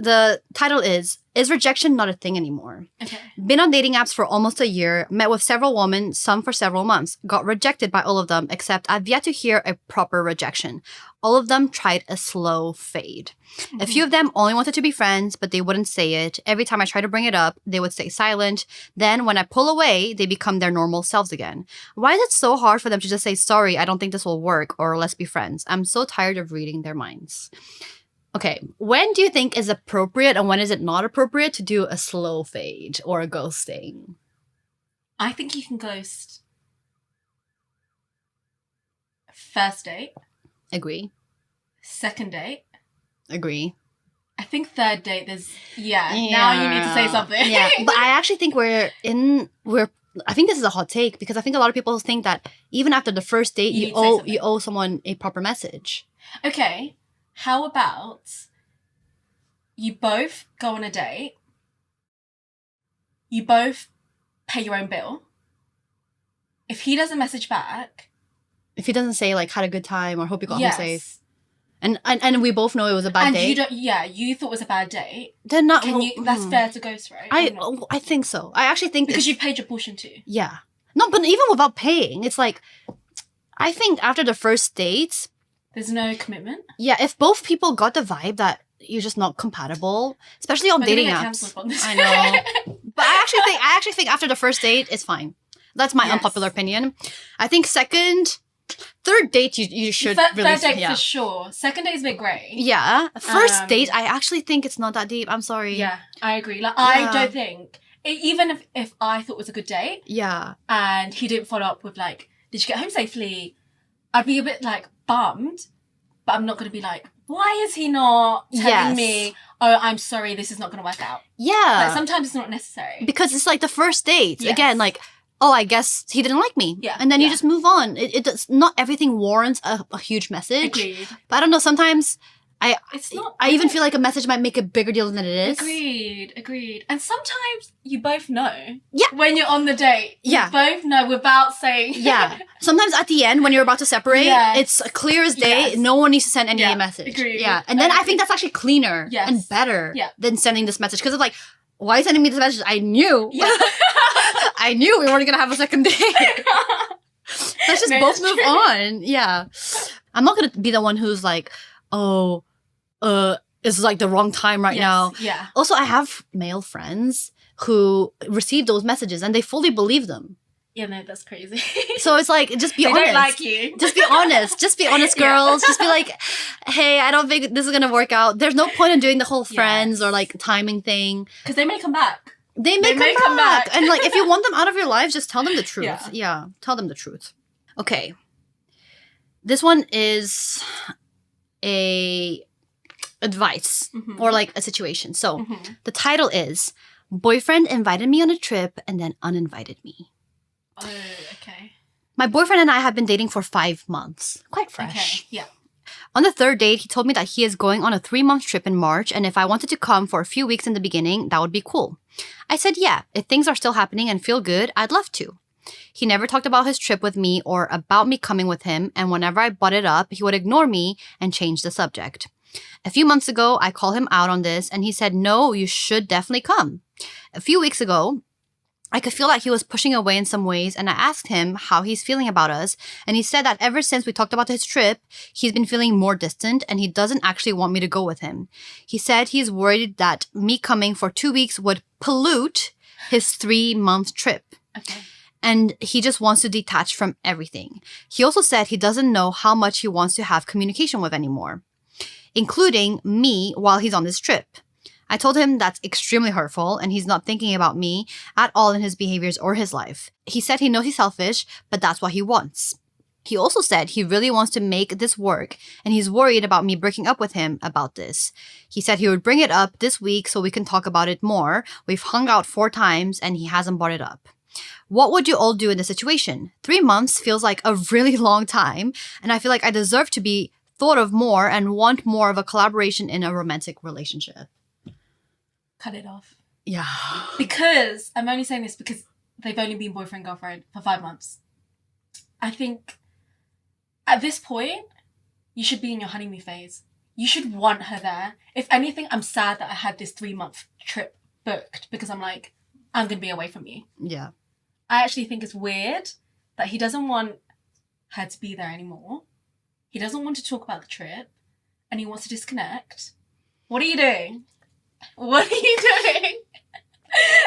The title is rejection not a thing anymore? Okay. Been on dating apps for almost a year, met with several women, some for several months. Got rejected by all of them, except I've yet to hear a proper rejection. All of them tried a slow fade. A few of them only wanted to be friends, but they wouldn't say it. Every time I try to bring it up, they would stay silent. Then when I pull away, they become their normal selves again. Why is it so hard for them to just say, sorry, I don't think this will work, or let's be friends? I'm so tired of reading their minds. Okay, when do you think is appropriate and when is it not appropriate to do a slow fade or a ghosting? I think you can ghost first date. Agree. Second date. Agree. I think third date now you need to say something. Yeah, but I actually think I think this is a hot take because I think a lot of people think that even after the first date, you owe someone a proper message. Okay. How about you both go on a date, you both pay your own bill. If he doesn't message back... If he doesn't say, like, had a good time or hope you got home safe. And we both know it was a bad date. You thought it was a bad date. Then not... That's fair to ghost, right? I think so. I actually think... Because you've paid your portion too. Yeah. No, but even without paying, it's like... I think after the first date... There's no commitment? Yeah, if both people got the vibe that you're just not compatible, especially on dating apps. I know. But I actually think after the first date, it's fine. That's my unpopular opinion. I think third date, you should really... Third date for sure. Second date is a bit grey. Yeah. First date, I actually think it's not that deep. I'm sorry. Yeah, I agree. Like, I don't think... Even if I thought it was a good date... Yeah. And he didn't follow up with, like, did you get home safely? I'd be a bit, like, bummed. But I'm not going to be like, why is he not telling me, oh, I'm sorry, this is not going to work out? Yeah. Like, sometimes it's not necessary. Because it's like the first date. Yes. Again, like, oh, I guess he didn't like me. Yeah. And then you just move on. It does, not everything warrants a huge message. Agreed. But I don't know, sometimes... I even feel like a message might make a bigger deal than it is. Agreed. And sometimes you both know. Yeah. When you're on the date. Yeah. You both know without saying. Yeah. Sometimes at the end when you're about to separate, it's clear as day. Yes. No one needs to send any message. Agreed. Yeah. And then I think that's actually cleaner and better than sending this message. Because it's like, why are you sending me this message? I knew. Yeah. I knew we weren't going to have a second date. Let's just both move on. Yeah. I'm not going to be the one who's like, oh... it's like the wrong time right now. Yeah. Also, I have male friends who receive those messages and they fully believe them. Yeah, no, that's crazy. So it's like, just be honest. They don't like you. Just be honest. Just be honest, girls. Just be like, hey, I don't think this is going to work out. There's no point in doing the whole friends or like timing thing. Because they may come back. They may come back. And like, if you want them out of your life, just tell them the truth. Yeah. Tell them the truth. Okay. This one is a... advice or like a situation. So the title is Boyfriend Invited Me on a Trip and Then Uninvited Me. Oh, okay. My boyfriend and I have been dating for 5 months. Quite fresh. Okay, yeah. On the third date, he told me that he is going on a 3-month trip in March and if I wanted to come for a few weeks in the beginning, that would be cool. I said, yeah, if things are still happening and feel good, I'd love to. He never talked about his trip with me or about me coming with him, and whenever I brought it up, he would ignore me and change the subject. A few months ago, I called him out on this and he said, no, you should definitely come. A few weeks ago, I could feel like he was pushing away in some ways and I asked him how he's feeling about us and he said that ever since we talked about his trip, he's been feeling more distant and he doesn't actually want me to go with him. He said he's worried that me coming for 2 weeks would pollute his 3-month trip. Okay. And he just wants to detach from everything. He also said he doesn't know how much he wants to have communication with anymore, including me while he's on this trip. I told him that's extremely hurtful and he's not thinking about me at all in his behaviors or his life. He said he knows he's selfish, but that's what he wants. He also said he really wants to make this work and he's worried about me breaking up with him about this. He said he would bring it up this week so we can talk about it more. We've hung out 4 times and he hasn't brought it up. What would you all do in this situation? 3 months feels like a really long time and I feel like I deserve to be thought of more and want more of a collaboration in a romantic relationship. Cut it off. Yeah. Because, I'm only saying this because they've only been boyfriend, girlfriend for 5 months. I think at this point, you should be in your honeymoon phase. You should want her there. If anything, I'm sad that I had this 3-month trip booked because I'm like, I'm going to be away from you. Yeah. I actually think it's weird that he doesn't want her to be there anymore. He doesn't want to talk about the trip and he wants to disconnect. What are you doing? What are you doing?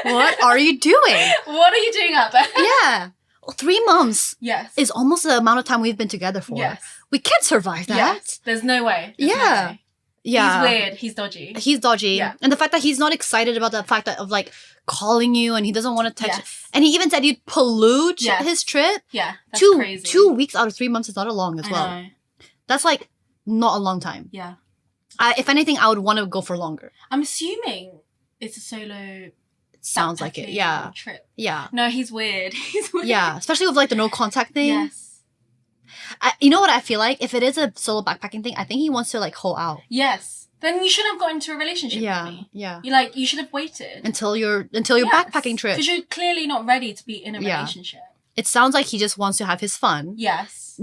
What are you doing? What are you doing out there? Yeah. 3 months Yes. is almost the amount of time we've been together for. Yes. We can't survive that. Yes. There's no way. There's no way. Yeah. He's weird. He's dodgy. He's dodgy. Yeah. And the fact that he's not excited about the fact that of like calling you and he doesn't want to text. Yes. And he even said he'd pollute his trip. Yeah. That's crazy. 2 weeks out of 3 months is not long as well. I know. That's like not a long time. Yeah. If anything, I would want to go for longer. I'm assuming it's a solo Sounds like it. Yeah. Trip. Yeah. No, he's weird. He's weird. Yeah. Especially with like the no contact thing. Yes. You know what I feel like? If it is a solo backpacking thing, I think he wants to like hold out. Yes. Then you should have got into a relationship with me. Yeah. You should have waited. Until your backpacking trip. Because you're clearly not ready to be in a relationship. It sounds like he just wants to have his fun. Yes.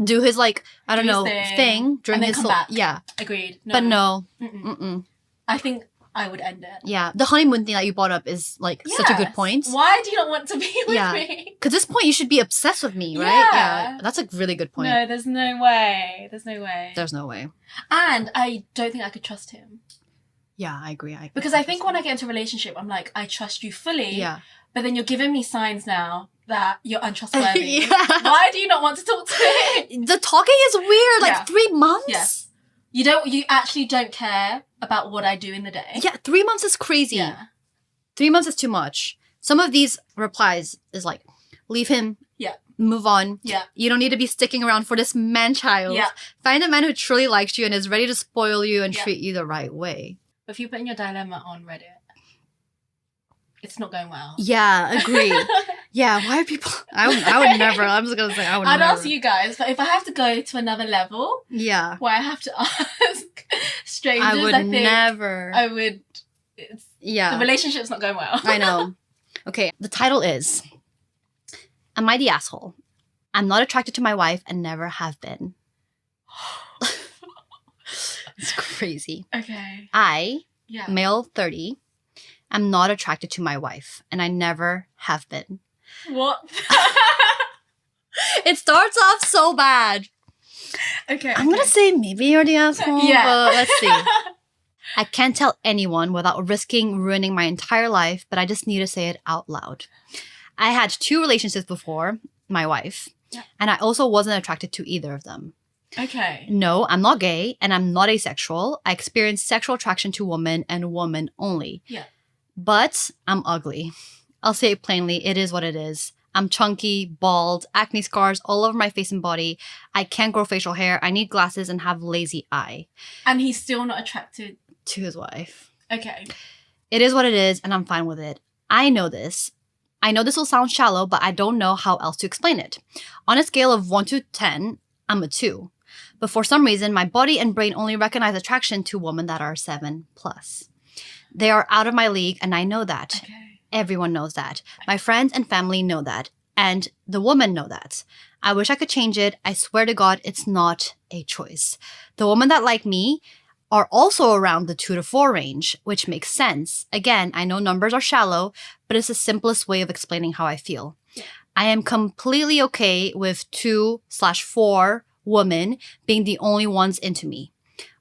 Do his like, I don't know, thing during and then his come back. Yeah. Agreed. No. But no. Mm-mm. I think I would end it. Yeah. The honeymoon thing that you brought up is like such a good point. Why do you not want to be with me? Because this point you should be obsessed with me, right? Yeah. That's a really good point. No, there's no way. There's no way. There's no way. And I don't think I could trust him. Yeah, I agree. Because I think when I get into a relationship, I'm like, I trust you fully. Yeah. But then you're giving me signs now that you're untrustworthy. Yeah. Why do you not want to talk to me? The talking is weird. Like 3 months? Yes. You actually don't care about what I do in the day. Yeah, 3 months is crazy. Yeah. 3 months is too much. Some of these replies is like, leave him. Yeah. Move on. Yeah. You don't need to be sticking around for this man-child. Yeah. Find a man who truly likes you and is ready to spoil you and treat you the right way. If you put in your dilemma on Reddit, it's not going well. Yeah, agree. Yeah, why are people... I would never. I'm just going to say I would I'd never. ask you guys, but if I have to go to another level... Yeah. Where I have to ask strangers, I would never. I would... The relationship's not going well. I know. Okay, the title is... Am I the asshole? I'm not attracted to my wife and never have been. It's crazy. Okay. Male 30, am not attracted to my wife and I never have been. What? It starts off so bad. Okay. I'm going to say maybe you're the asshole, but let's see. I can't tell anyone without risking ruining my entire life, but I just need to say it out loud. I had 2 relationships before my wife, and I also wasn't attracted to either of them. Okay. No, I'm not gay, and I'm not asexual. I experience sexual attraction to women and women only. Yeah. But I'm ugly. I'll say it plainly, it is what it is. I'm chunky, bald, acne scars all over my face and body. I can't grow facial hair. I need glasses and have lazy eye. And he's still not attracted to his wife. Okay. It is what it is, and I'm fine with it. I know this. I know this will sound shallow, but I don't know how else to explain it. On a scale of 1 to 10, I'm a 2. But for some reason, my body and brain only recognize attraction to women that are 7+. They are out of my league, and I know that. Okay. Everyone knows that. My friends and family know that. And the women know that. I wish I could change it. I swear to God, it's not a choice. The women that like me are also around the 2 to 4 range, which makes sense. Again, I know numbers are shallow, but it's the simplest way of explaining how I feel. Yeah. I am completely okay with 2/4 women being the only ones into me.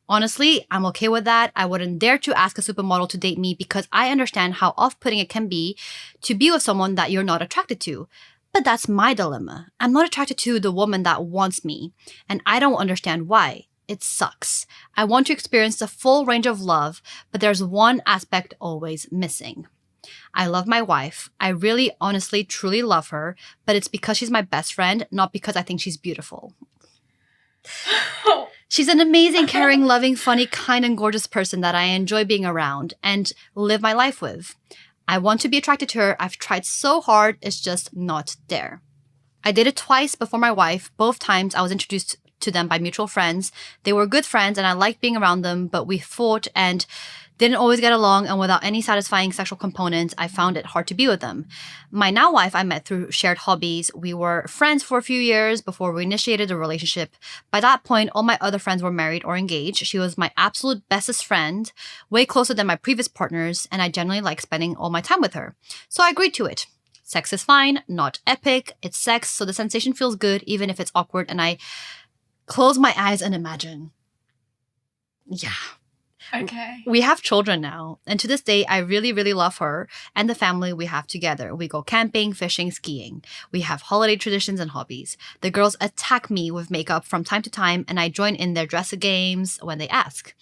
Honestly, I'm okay with that. I wouldn't dare to ask a supermodel to date me because I understand how off-putting it can be to be with someone that you're not attracted to. But that's my dilemma. I'm not attracted to the woman that wants me, and I don't understand why. It sucks. I want to experience the full range of love, but there's one aspect always missing. I love my wife. I really, honestly, truly love her, but it's because she's my best friend, not because I think she's beautiful. She's an amazing, caring, loving, funny, kind, and gorgeous person that I enjoy being around and live my life with. I want to be attracted to her. I've tried so hard. It's just not there. I dated twice before my wife. Both times I was introduced to them by mutual friends. They were good friends and I liked being around them, but we fought and didn't always get along, and without any satisfying sexual components, I found it hard to be with them. My now wife I met through shared hobbies. We were friends for a few years before we initiated a relationship. By that point, all my other friends were married or engaged. She was my absolute bestest friend, way closer than my previous partners, and I generally like spending all my time with her. So I agreed to it. Sex is fine, not epic. It's sex, so the sensation feels good, even if it's awkward, and I close my eyes and imagine. Yeah. Okay. We have children now, and to this day, I really, really love her and the family we have together. We go camping, fishing, skiing. We have holiday traditions and hobbies. The girls attack me with makeup from time to time, and I join in their dress games when they ask.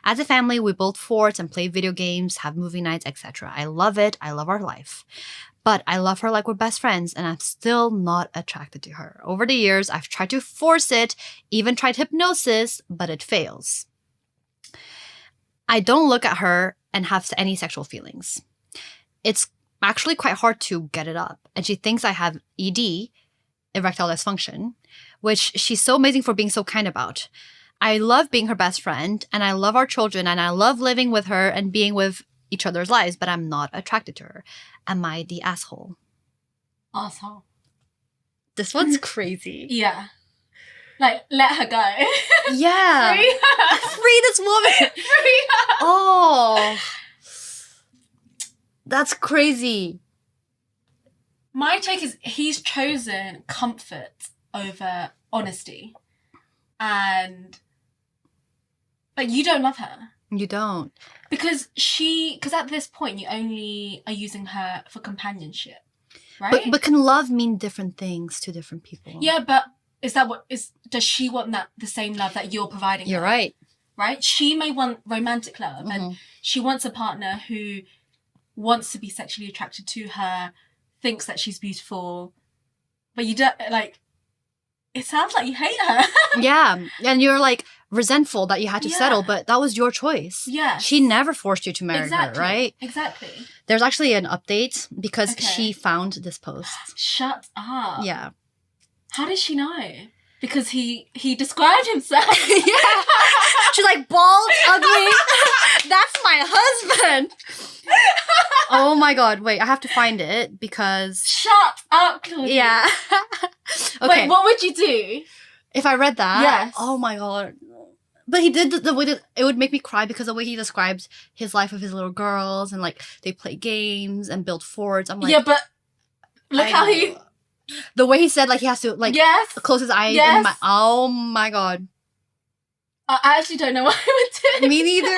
As a family, we build forts and play video games, have movie nights, etc. I love it. I love our life. But I love her like we're best friends, and I'm still not attracted to her. Over the years, I've tried to force it, even tried hypnosis, but it fails. I don't look at her and have any sexual feelings. It's actually quite hard to get it up. And she thinks I have ED, erectile dysfunction, which she's so amazing for being so kind about. I love being her best friend, and I love our children, and I love living with her and being with each other's lives, but I'm not attracted to her. Am I the asshole? Asshole. This one's crazy. Yeah. Like, let her go. Yeah. Free her. Free this woman. Free her. Oh. That's crazy. My take is he's chosen comfort over honesty. And, like, you don't love her. You don't. Because at this point, you only are using her for companionship, right? But can love mean different things to different people? Yeah, but does she want the same love that you're providing You're her? right. Right? She may want romantic love, and she wants a partner who wants to be sexually attracted to her, thinks that she's beautiful, but you don't, like, it sounds like you hate her. Yeah, and you're like resentful that you had to settle, but that was your choice. Yeah. She never forced you to marry her, right? Exactly. There's actually an update because she found this post. Shut up. Yeah. How did she know? Because he described himself. Yeah. She's like, bald, ugly. That's my husband. Oh my God. Wait, I have to find it because... Shut up, Claudia. Yeah. Okay. Wait, what would you do? If I read that? Yes. Oh my God. But he did the way that it would make me cry because the way he describes his life with his little girls and like they play games and build forts. I'm like... Yeah, but look how he... The way he said, like, he has to, like, close his eyes. Yes. Oh, my God. I actually don't know what I would do. Me neither.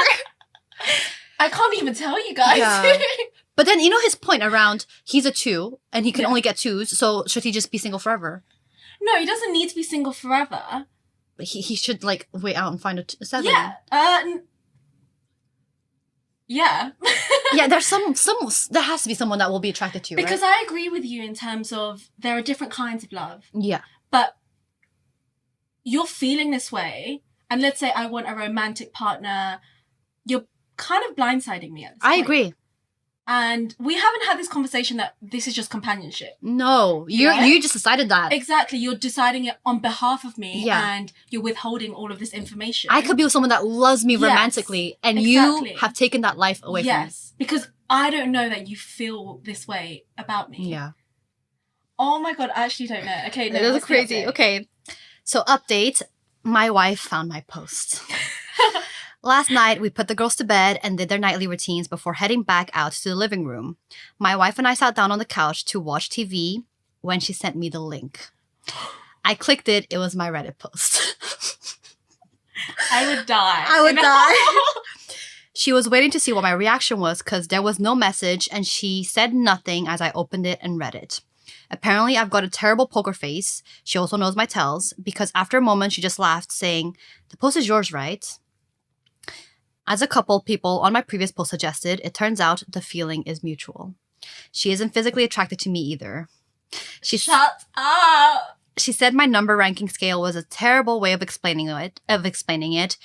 I can't even tell you guys. Yeah. But then, you know his point around, he's a 2, and he can only get 2s, so should he just be single forever? No, he doesn't need to be single forever. But he should, like, wait out and find a 7. Yeah. Yeah. Yeah, there's there has to be someone that will be attracted to you, because right? I agree with you in terms of there are different kinds of love. Yeah. But you're feeling this way, and let's say I want a romantic partner, you're kind of blindsiding me at this point. I agree. And we haven't had this conversation that this is just companionship. No, you just decided that. Exactly. You're deciding it on behalf of me, and you're withholding all of this information. I could be with someone that loves me romantically, and you have taken that life away from me. Yes, because I don't know that you feel this way about me. Yeah. Oh my God, I actually don't know. Okay, no, it is crazy. Okay, so update. My wife found my post. Last night, we put the girls to bed and did their nightly routines before heading back out to the living room. My wife and I sat down on the couch to watch TV when she sent me the link. I clicked it. It was my Reddit post. I would die. I would die. She was waiting to see what my reaction was because there was no message, and she said nothing as I opened it and read it. Apparently, I've got a terrible poker face. She also knows my tells because after a moment, she just laughed, saying, "The post is yours, right?" As a couple people on my previous post suggested, it turns out the feeling is mutual. She isn't physically attracted to me either. Shut up! She said my number ranking scale was a terrible way of explaining it,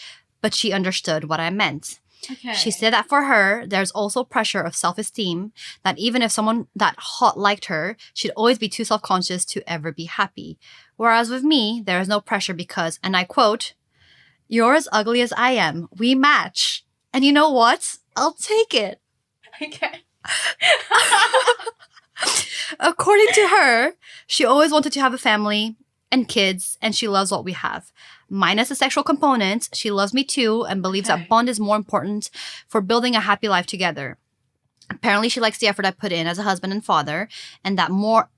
but she understood what I meant. Okay. She said that for her, there's also pressure of self-esteem, that even if someone that hot liked her, she'd always be too self-conscious to ever be happy. Whereas with me, there is no pressure because, and I quote, "You're as ugly as I am. We match. And you know what? I'll take it." Okay. According to her, she always wanted to have a family and kids, and she loves what we have. Minus the sexual component, she loves me too and believes that bond is more important for building a happy life together. Apparently, she likes the effort I put in as a husband and father, and that more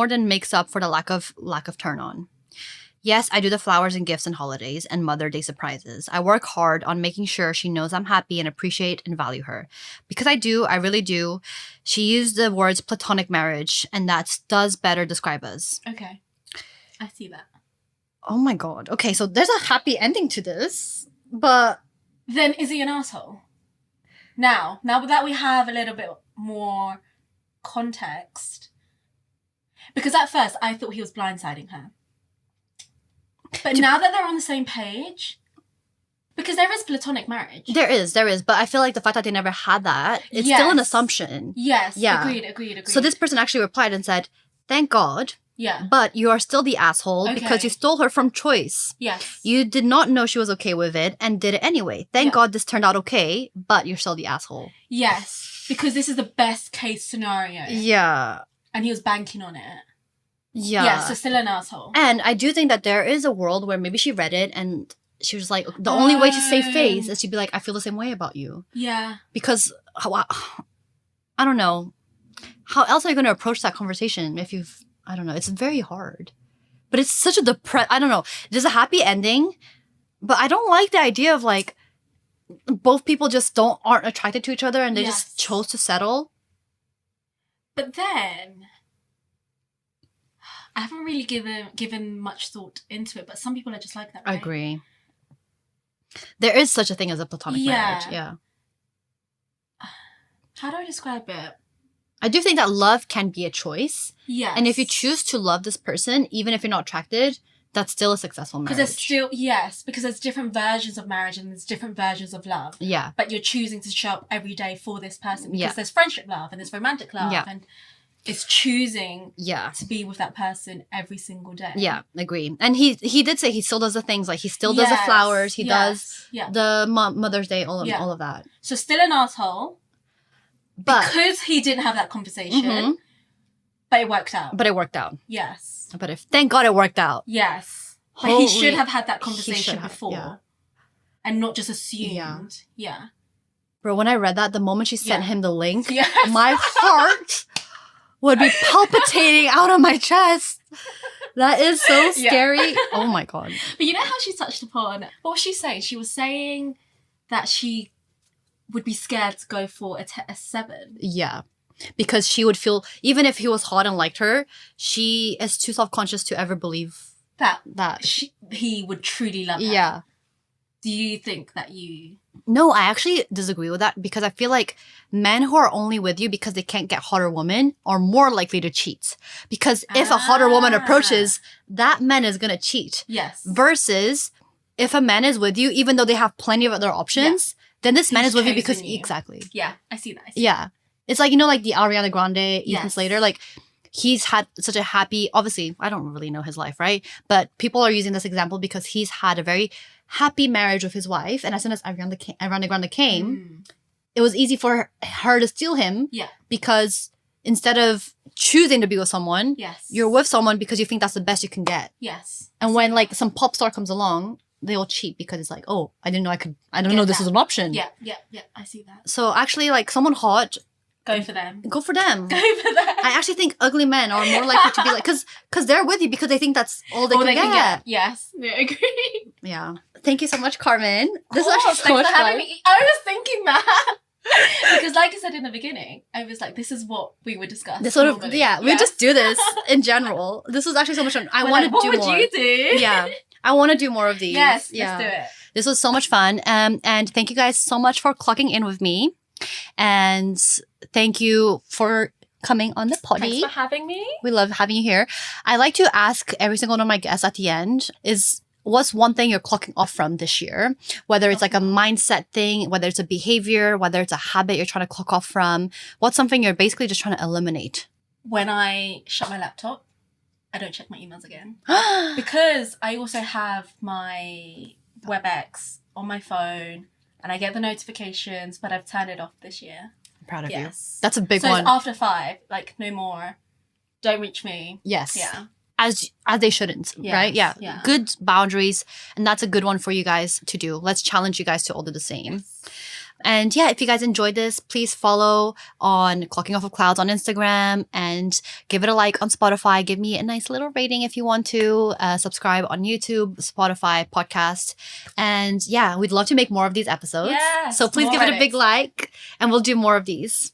than makes up for the lack of turn on. Yes, I do the flowers and gifts and holidays and Mother Day surprises. I work hard on making sure she knows I'm happy and appreciate and value her. Because I do, I really do. She used the words platonic marriage, and that does better describe us. Okay. I see that. Oh my God. Okay, so there's a happy ending to this, but... Then is he an asshole? Now that we have a little bit more context, because at first I thought he was blindsiding her. But now that they're on the same page, because there is platonic marriage. There is. But I feel like the fact that they never had that, it's still an assumption. Yes. Yeah. Agreed. So this person actually replied and said, "Thank God. Yeah. But you are still the asshole because you stole her from choice. Yes. You did not know she was okay with it and did it anyway. Thank God this turned out okay, but you're still the asshole." Yes. Because this is the best case scenario. Yeah. And he was banking on it. Yeah. Yeah, so still an asshole. And I do think that there is a world where maybe she read it and she was like, the only way to save face is to be like, "I feel the same way about you." Yeah. Because, I don't know. How else are you going to approach that conversation if you've, I don't know. It's very hard. But it's such a I don't know. There's a happy ending, but I don't like the idea of like, both people just aren't attracted to each other and they just chose to settle. But then... I haven't really given much thought into it, but some people are just like that, right? I agree. There is such a thing as a platonic marriage. Yeah. How do I describe it? I do think that love can be a choice. Yes. And if you choose to love this person, even if you're not attracted, that's still a successful marriage. Because there's different versions of marriage and there's different versions of love. Yeah. But you're choosing to show up every day for this person because there's friendship love and there's romantic love and it's choosing to be with that person every single day. Yeah, agree. And he did say he still does the things, like he still does the flowers, he does the Mother's Day, all of that. So still an asshole, but because he didn't have that conversation, but it worked out. Yes. But thank God it worked out. Yes. But he should have had that conversation before and not just assumed. Yeah. Bro, when I read that, the moment she sent him the link, my heart would be palpitating out of my chest. That is so scary. Oh my God. But you know how she touched upon, what was she saying? She was saying that she would be scared to go for a 7. Yeah. Because she would feel, even if he was hot and liked her, she is too self-conscious to ever believe that he would truly love her. Yeah. Do you think that you... No, I actually disagree with that because I feel like men who are only with you because they can't get hotter women are more likely to cheat. Because if a hotter woman approaches, that man is going to cheat. Yes. Versus if a man is with you, even though they have plenty of other options, then this man is with you because... Exactly. Yeah, I see that. Yeah. It's like, you know, like the Ariana Grande, Ethan Slater, like he's had such a happy, obviously, I don't really know his life, right? But people are using this example because he's had a very happy marriage with his wife. And as soon as Ariana Grande came, it was easy for her to steal him. Yeah. Because instead of choosing to be with someone, you're with someone because you think that's the best you can get. Yes. And when like some pop star comes along, they'll cheat because it's like, oh, I didn't know this was an option. Yeah. I see that. So actually, like someone hot, Go for them. Go for them. I actually think ugly men are more likely to be like, because they're with you because they think that's all they can get. Yes, I agree. Yeah. Thank you so much, Carmen. This is actually so much fun. I was thinking that. Because like I said in the beginning, I was like, this is what we would discuss. We just do this in general. This was actually so much fun. I want to do more. What would you do? Yeah. I want to do more of these. Yes, let's do it. This was so much fun. And thank you guys so much for clocking in with me. And thank you for coming on the potty. Thanks for having me. We love having you here. I like to ask every single one of my guests at the end is, what's one thing you're clocking off from this year? Whether it's like a mindset thing, whether it's a behavior, whether it's a habit you're trying to clock off from. What's something you're basically just trying to eliminate? When I shut my laptop, I don't check my emails again. Because I also have my WebEx on my phone and I get the notifications, but I've turned it off this year. I'm proud of you. That's a big one. So it's after 5, like no more. Don't reach me. Yes. Yeah. As they shouldn't, right? Yeah. Good boundaries. And that's a good one for you guys to do. Let's challenge you guys to all do the same. Yes. And yeah, if you guys enjoyed this, please follow on Clocking Off of Clouds on Instagram and give it a like on Spotify. Give me a nice little rating if you want to. Subscribe on YouTube, Spotify, podcast. And yeah, we'd love to make more of these episodes. Yes, so please give it a big like and we'll do more of these.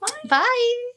Bye. Bye.